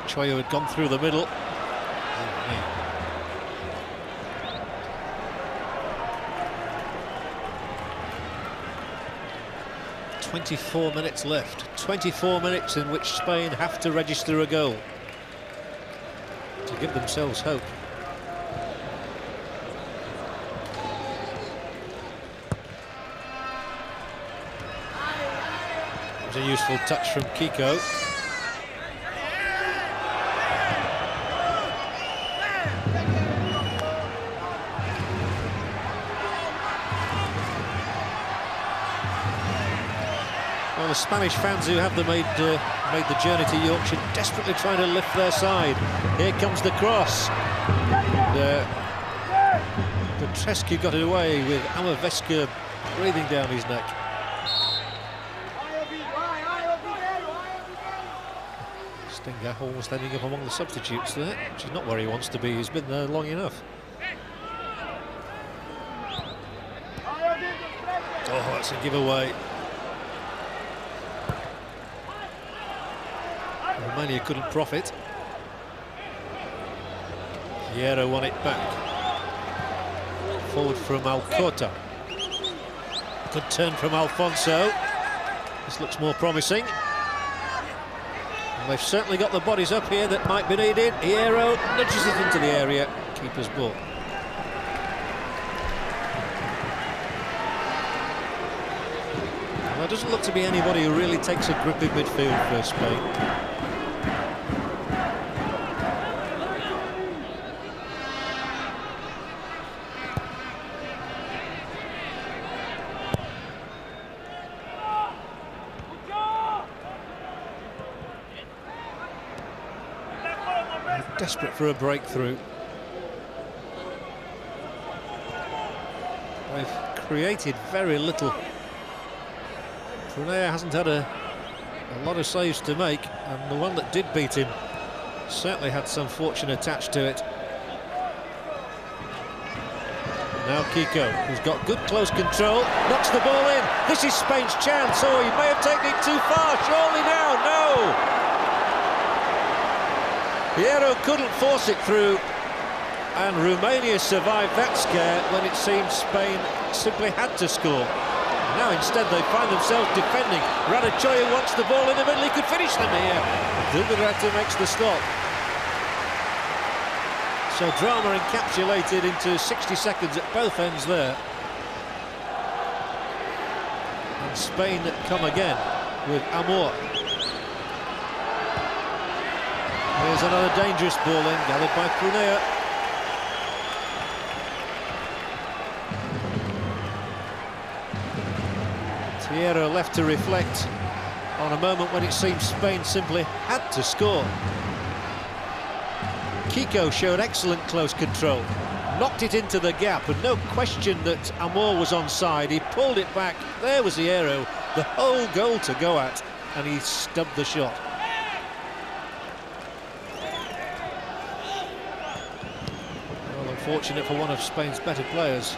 Choyo had gone through the middle. 24 minutes left. 24 minutes in which Spain have to register a goal to give themselves hope. It was a useful touch from Kiko. Well, the Spanish fans who have made the journey to Yorkshire desperately trying to lift their side. Here comes the cross. Petrescu got it away with Amavisca breathing down his neck. Stinger almost ending up among the substitutes there, which is not where he wants to be. He's been there long enough. that's a giveaway. Romania couldn't profit. Hierro won it back. Forward from Alcorta. Good turn from Alfonso. This looks more promising. And they've certainly got the bodies up here that might be needed. Hierro nudges it into the area. Keeper's ball. Well, there doesn't look to be anybody who really takes a grip in midfield for Spain. Desperate for a breakthrough. They've created very little. Romania hasn't had a lot of saves to make, and the one that did beat him certainly had some fortune attached to it. Now Kiko, who's got good close control, knocks the ball in. This is Spain's chance. Oh, he may have taken it too far. Surely now, no! Hierro couldn't force it through, and Romania survived that scare when it seemed Spain simply had to score. Now instead they find themselves defending. Radicchia wants the ball in the middle, he could finish them here. Duberata makes the stop. So drama encapsulated into 60 seconds at both ends there. And Spain come again with Amor. Here's another dangerous ball in, gathered by Prunea. Hierro left to reflect on a moment when it seemed Spain simply had to score. Kiko showed excellent close control, knocked it into the gap, and no question that Amor was onside. He pulled it back, there was Hierro, the whole goal to go at, and he stubbed the shot. Fortunate for one of Spain's better players.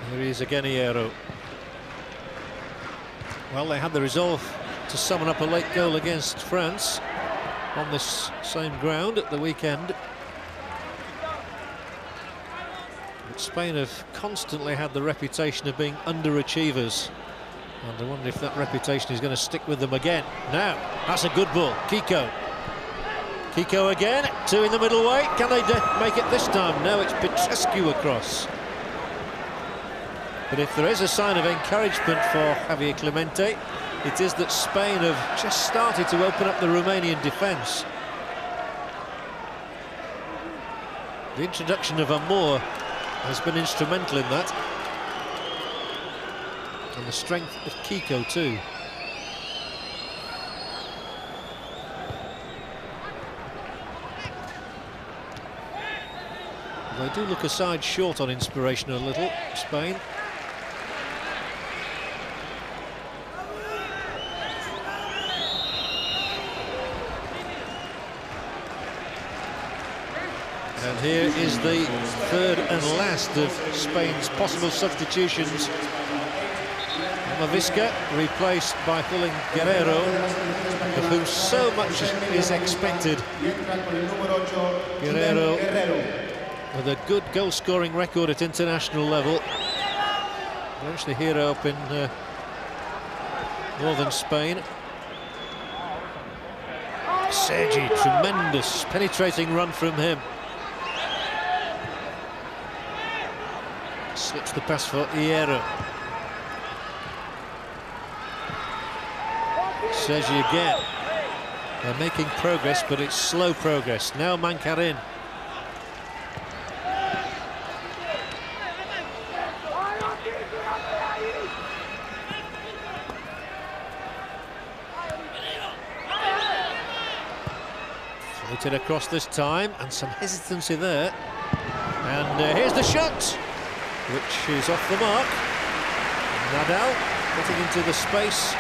Here he is again, Hierro. Well, they had the resolve to summon up a late goal against France on this same ground at the weekend. Spain have constantly had the reputation of being underachievers, and I wonder if that reputation is going to stick with them again. Now, that's a good ball. Kiko. Kiko again, two in the middle way. Can they make it this time? No, it's Petrescu across. But if there is a sign of encouragement for Javier Clemente, it is that Spain have just started to open up the Romanian defence. The introduction of Amor has been instrumental in that, and the strength of Kiko too. They do look a side short on inspiration a little, Spain. And here is the third and last of Spain's possible substitutions. Mavisca replaced by Julen Guerrero, of whom so much is expected. Guerrero with a good goal-scoring record at international level. Eventually hero up in northern Spain. Sergi, tremendous penetrating run from him. Slips the pass for Hierro. Sergi again. They're making progress, but it's slow progress. Now Mancarin. Floated across this time, and some hesitancy there. And here's the shot. which is off the mark. Nadal getting into the space.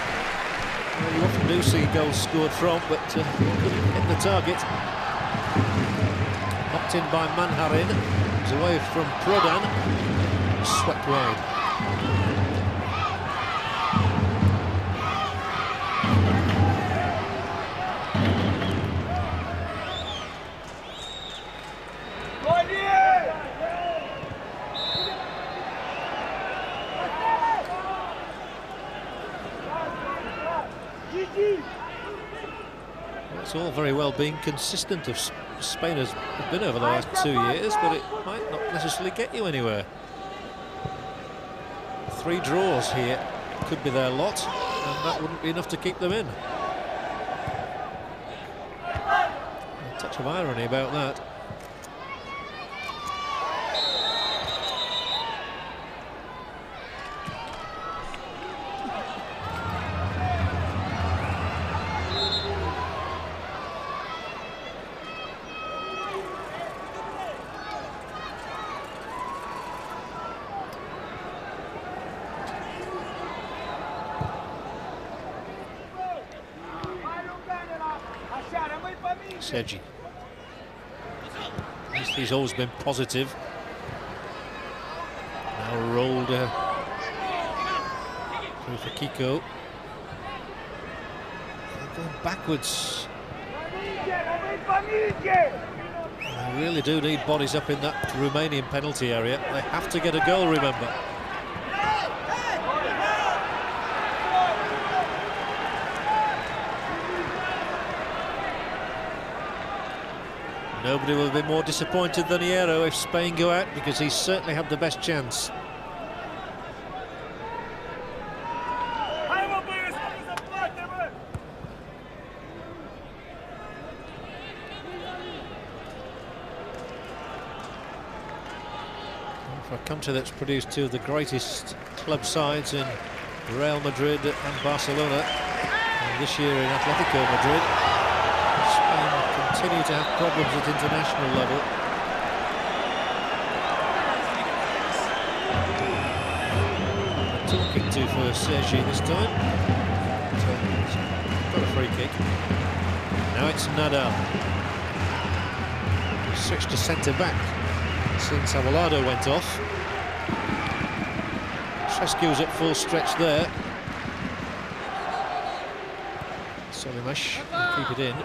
Well, you often do see goals scored from, but couldn't hit the target. Knocked in by Manharin. It was away from Prodan. Swept wide. It's all very well being consistent of Spain has been over the last 2 years, but it might not necessarily get you anywhere. 3 draws here could be their lot, and that wouldn't be enough to keep them in. A touch of irony about that. Sergi. He's always been positive. Now rolled through for Kiko. They're going backwards. They really do need bodies up in that Romanian penalty area. They have to get a goal, remember. Nobody will be more disappointed than Hierro if Spain go out, because he's certainly had the best chance. For a country that's produced 2 of the greatest club sides in Real Madrid and Barcelona, and this year in Atletico Madrid, Spain continue to have problems at international level. Talking to for Sergi this time. So he's got a free kick. Now it's Nadal. He's switched to centre-back since Avelado went off. Trescu's at full stretch there. Solimash will keep it in.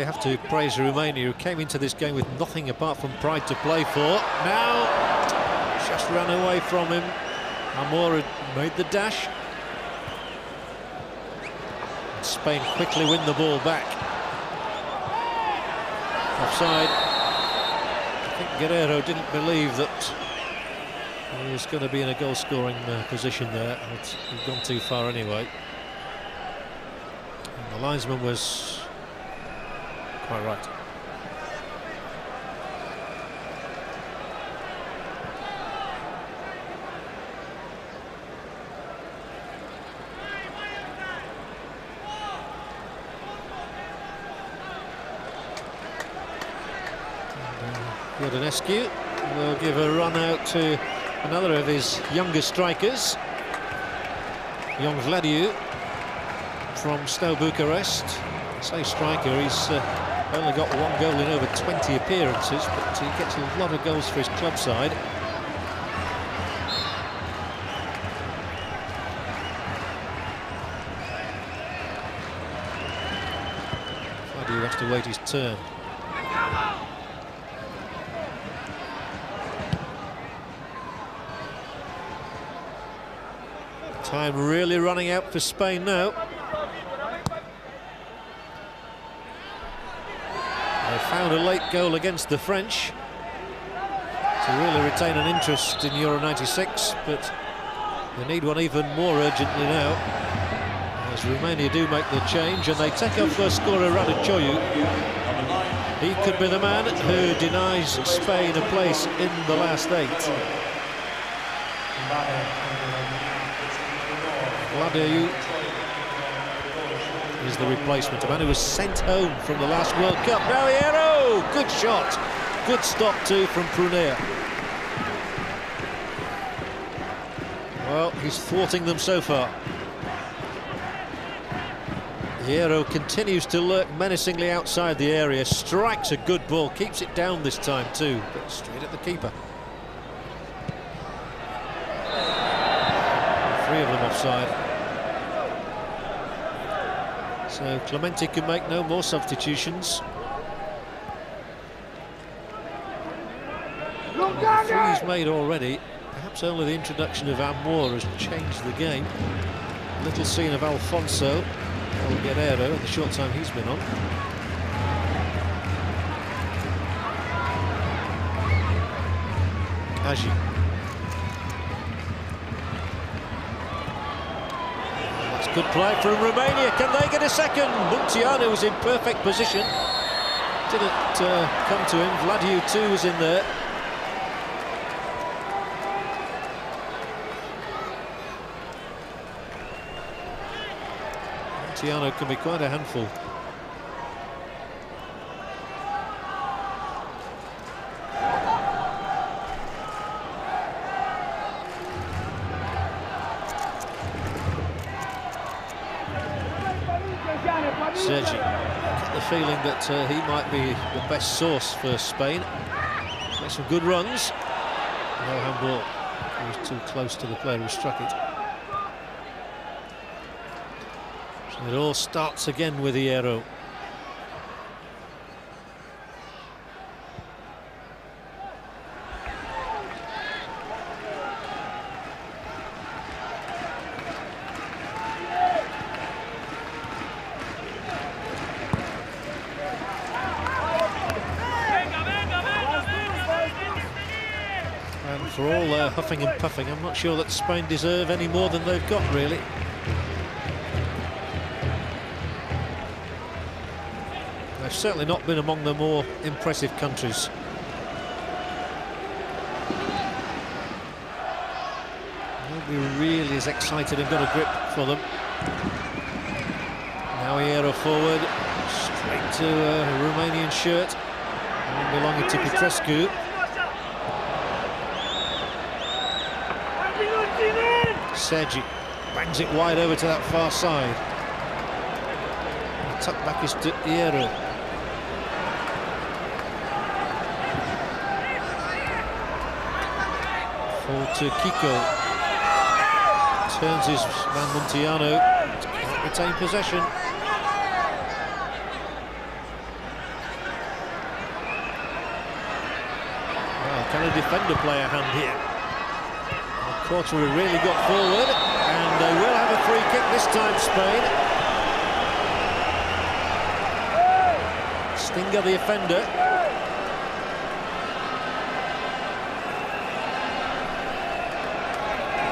Have to praise Romania, who came into this game with nothing apart from pride to play for. Now just ran away from him. Amor had made the dash. And Spain quickly win the ball back. Offside. I think Guerrero didn't believe that he was going to be in a goal-scoring position there. He'd gone too far anyway. And the linesman was quite right. Jordanescu will give a run out to another of his younger strikers, young Vladiu from Steaua Bucharest. I say striker, he's only got 1 goal in over 20 appearances, but he gets a lot of goals for his club side. Vladiu has to wait his turn. Time really running out for Spain now. They found a late goal against the French to really retain an interest in Euro 96, but they need one even more urgently now, as Romania do make the change, and they take up first scorer Radicioiu. He could be the man who denies Spain a place in the last 8. Vladiu is the replacement, a man who was sent home from the last World Cup. Now Hierro! Good shot. Good stop too from Prunea. Well, he's thwarting them so far. Hierro continues to lurk menacingly outside the area, strikes a good ball, keeps it down this time too, but straight at the keeper. 3 of them offside. So Clemente can make no more substitutions. The 3 he's made already. Perhaps only the introduction of Amor has changed the game. Little scene of Alfonso El Guerrero in the short time he's been on. Agi. That's good play from Romania. Can they get a second? Munteanu was in perfect position. Didn't come to him. Vladiu too was in there. Munteanu can be quite a handful. Sergi, get the feeling that he might be the best source for Spain. Make some good runs. No handball. He was too close to the player who struck it. So it all starts again with Hierro. And for all their huffing and puffing, I'm not sure that Spain deserve any more than they've got, really. They've certainly not been among the more impressive countries. Nobody really is excited and got a grip for them. Now Hierro forward, straight to a Romanian shirt, belonging to Petrescu. Sergi bangs it wide over to that far side. The tuck back is to Hierro. Forward to Kiko. Turns his man Munteanu. Can't retain possession. Well, can a defender play a hand here? Quarterly really got forward, and they will have a free kick this time, Spain. Stinger, the offender.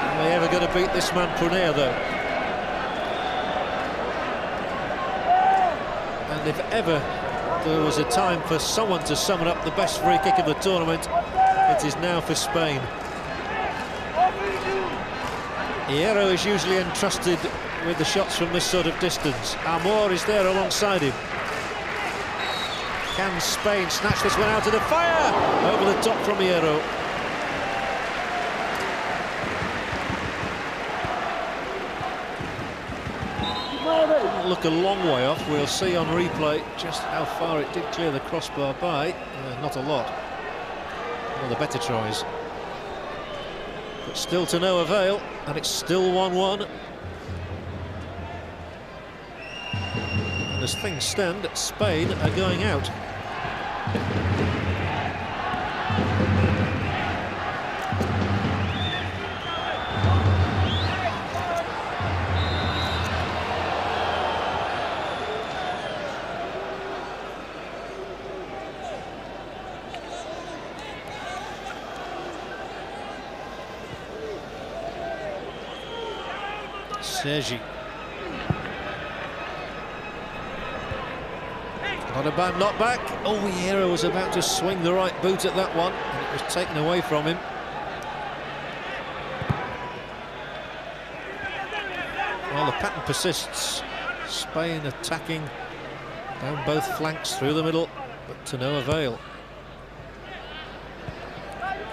Are they ever going to beat this man Prunea, though? And if ever there was a time for someone to summon up the best free kick of the tournament, it is now for Spain. Hierro is usually entrusted with the shots from this sort of distance. Amor is there alongside him. Can Spain snatch this one out of the fire? Over the top from Hierro. Look a long way off. We'll see on replay just how far it did clear the crossbar by. Not a lot. One of the better tries. But still to no avail, and it's still 1-1. And as things stand, Spain are going out. Sergi. Not a bad knockback. Oh, Vieira was about to swing the right boot at that one, and it was taken away from him. Well, the pattern persists. Spain attacking down both flanks through the middle, but to no avail.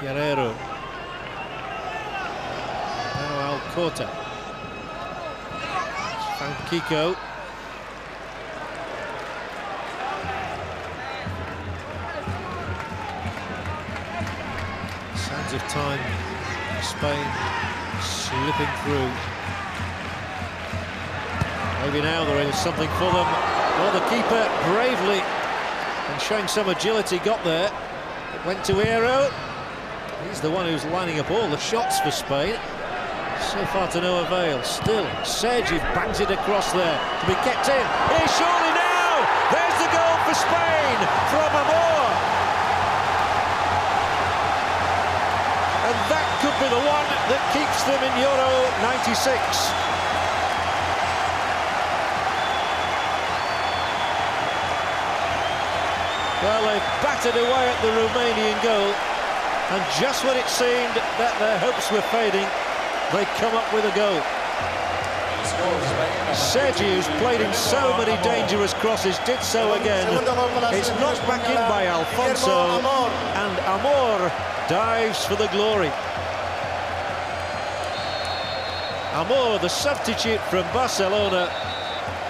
Guerrero. Now Alcorta. Found Kiko. Signs of time. Spain slipping through. Maybe now there is something for them. Well, the keeper bravely and showing some agility got there. It went to Hierro. He's the one who's lining up all the shots for Spain. So far to no avail. Still, Sergi bangs it across there to be kept in. Here, surely now! There's the goal for Spain from Amor. And that could be the one that keeps them in Euro '96. Well, they battered away at the Romanian goal, and just when it seemed that their hopes were fading, they come up with a goal. Sergi, who's played in so many dangerous crosses, did so again. It's knocked back in by Alfonso, and Amor dives for the glory. Amor, the substitute from Barcelona,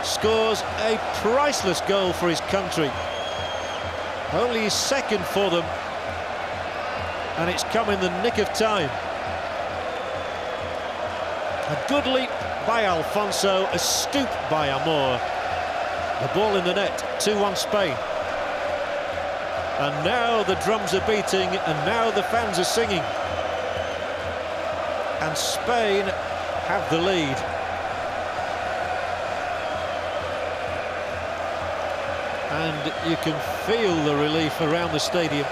scores a priceless goal for his country. Only his second for them, and it's come in the nick of time. A good leap by Alfonso, a stoop by Amor. The ball in the net, 2-1 Spain. And now the drums are beating, and now the fans are singing. And Spain have the lead. And you can feel the relief around the stadium.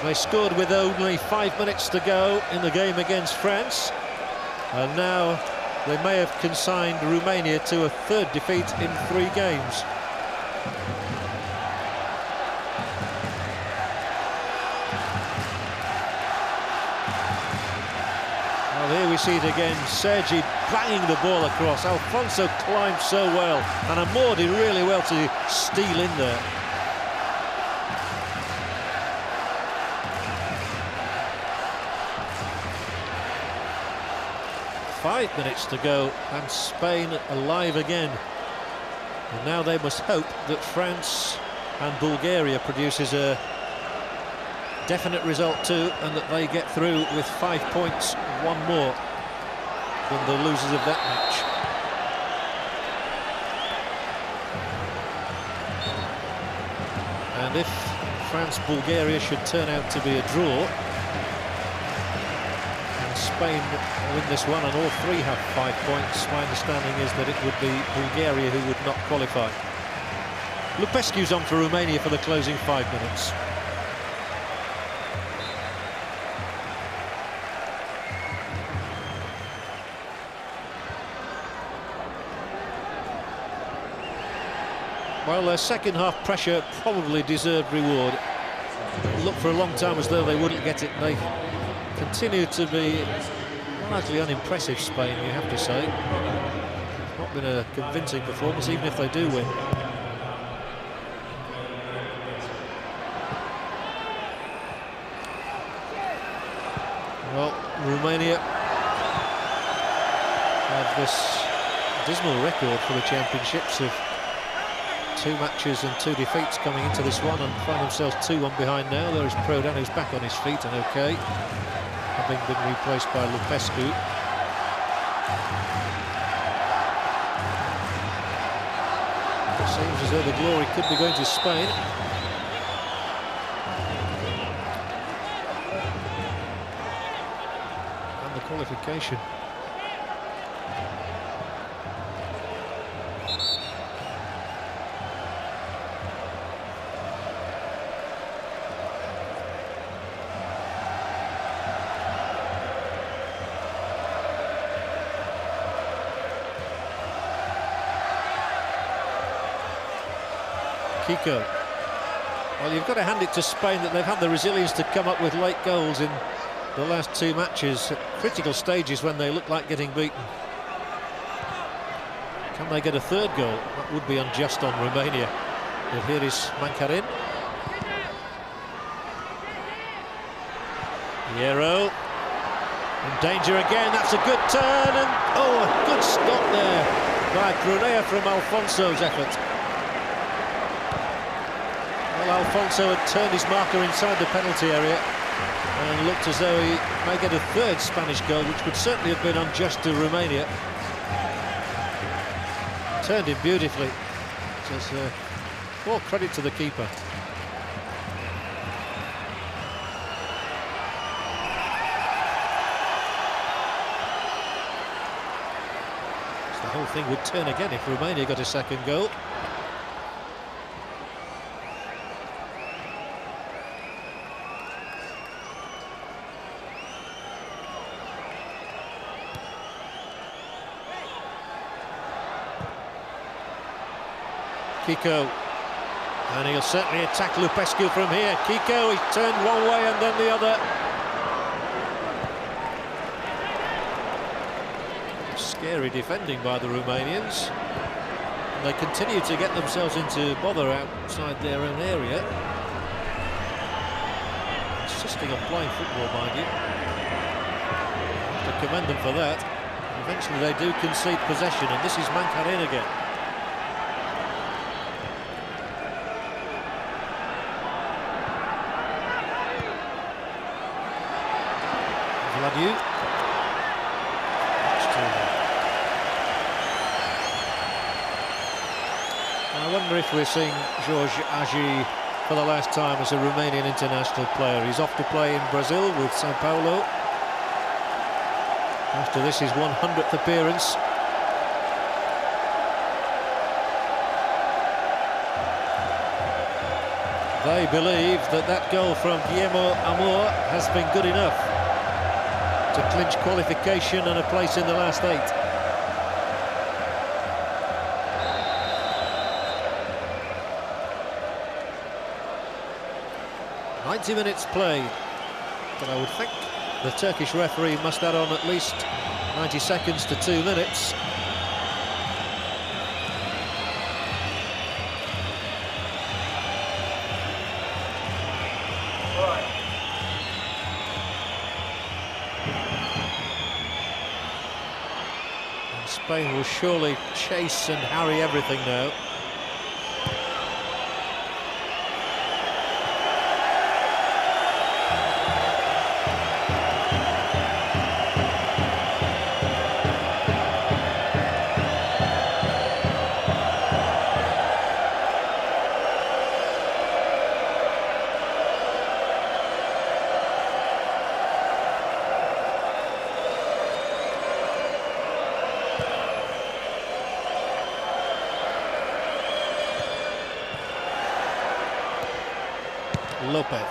They scored with only 5 minutes to go in the game against France, and now they may have consigned Romania to a third defeat in 3 games. Well, here we see it again, Sergi banging the ball across. Alfonso climbed so well, and Amor did really well to steal in there. Five minutes to go, and Spain alive again. And now they must hope that France and Bulgaria produces a definite result too, and that they get through with 5 points, one more than the losers of that match. And if France-Bulgaria should turn out to be a draw, Spain win this one and all 3 have 5 points, my understanding is that it would be Bulgaria who would not qualify. Lupescu's on for Romania for the closing 5 minutes. Well, their second half pressure probably deserved reward. It looked for a long time as though they wouldn't get it. They continue to be largely unimpressive, Spain, you have to say. Not been a convincing performance, even if they do win. Well, Romania have this dismal record for the championships of 2 matches and 2 defeats coming into this one, and find themselves 2-1 behind now. There is Prodan, who's back on his feet and okay, having been replaced by Lupescu. It seems as though the glory could be going to Spain. And the qualification. Kiko. Well, you've got to hand it to Spain that they've had the resilience to come up with late goals in the last two matches at critical stages when they look like getting beaten. Can they get a third goal? That would be unjust on Romania. But here is Mankarin. Hierro. In danger again, that's a good turn, and oh, a good stop there by Brunea from Alfonso's effort. Well, Alfonso had turned his marker inside the penalty area and looked as though he may get a third Spanish goal, which would certainly have been unjust to Romania. Turned him beautifully. Just all credit to the keeper. So the whole thing would turn again if Romania got a second goal. Kiko, and he'll certainly attack Lupescu from here. Kiko, he turned one way and then the other. Scary defending by the Romanians. And they continue to get themselves into bother outside their own area. Insisting on playing football, mind you. I have to commend them for that. Eventually they do concede possession, and this is Mankarin again. Vladiu. I wonder if we're seeing Georges Hagi for the last time as a Romanian international player. He's off to play in Brazil with Sao Paulo. After this, his 100th appearance. They believe that that goal from Guillermo Amor has been good enough to clinch qualification and a place in the last 8. "90 minutes played," but I would think the Turkish referee must add on at least 90 seconds to 2 minutes. Spain will surely chase and harry everything now. Lopez.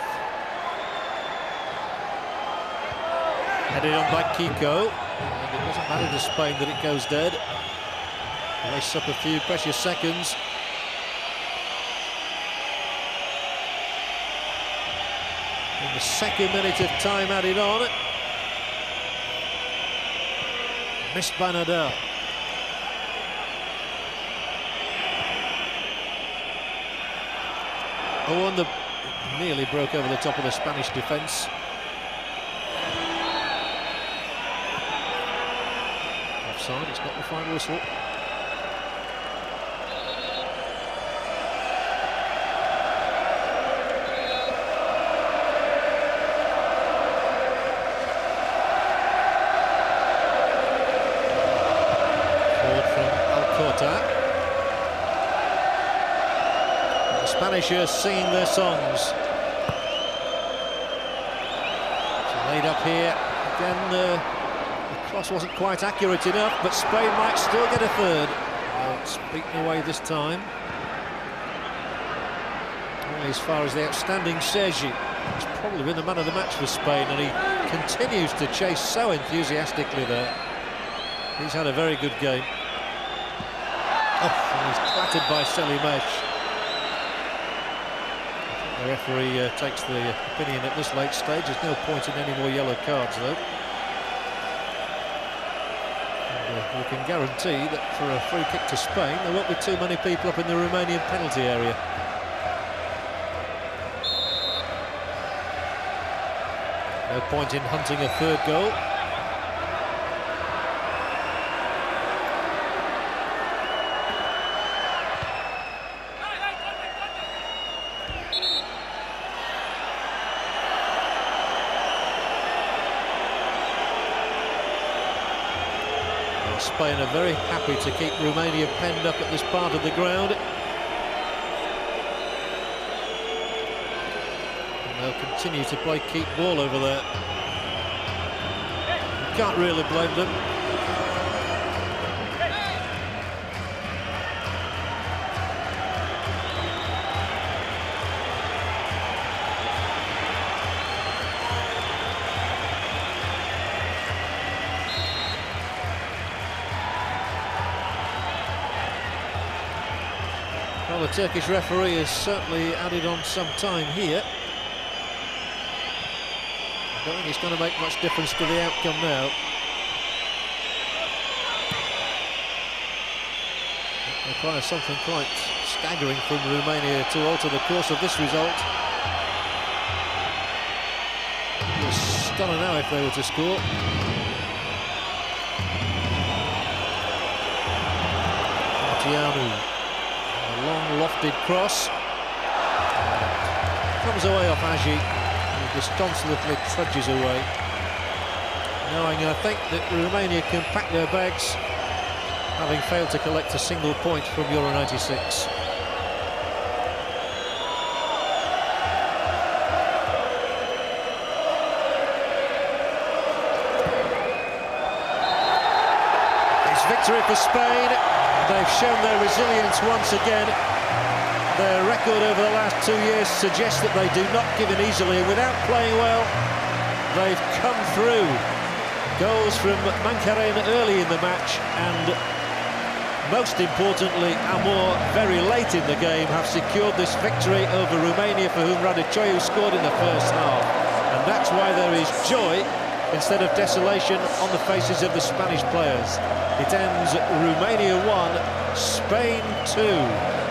Headed on by Kiko. And it doesn't matter to Spain that it goes dead. Waste up a few precious seconds. In the second minute of time added on. Missed by Nadal. Oh, and the nearly broke over the top of the Spanish defence. Offside, it's not the final whistle. Forward from Alcorta. Spanish are singing their songs. So laid up here again. The cross wasn't quite accurate enough, but Spain might still get a third. Well, it's beaten away this time. Only as far as the outstanding Sergi. He's probably been the man of the match for Spain, and he continues to chase so enthusiastically there. He's had a very good game. Oh, and he's clattered by Selimesh. The referee takes the opinion at this late stage. There's no point in any more yellow cards, though. And, we can guarantee that for a free kick to Spain, there won't be too many people up in the Romanian penalty area. No point in hunting a third goal. Spain are very happy to keep Romania penned up at this part of the ground. And they'll continue to play keep ball over there. You can't really blame them. Well, the Turkish referee has certainly added on some time here. I don't think it's going to make much difference to the outcome now. It requires something quite staggering from Romania to alter the course of this result. It was stunning now if they were to score. Martianu. Long lofted cross, comes away off Agi, and disconsolately trudges away, knowing, I think, that Romania can pack their bags, having failed to collect a single point from Euro 96. It's victory for Spain. They've shown their resilience once again. Their record over the last 2 years suggests that they do not give in easily. Without playing well, they've come through. Goals from Mankarén early in the match, and most importantly, Amor very late in the game have secured this victory over Romania, for whom Radiceanu scored in the first half. And that's why there is joy instead of desolation on the faces of the Spanish players. It ends Romania 1, Spain 2.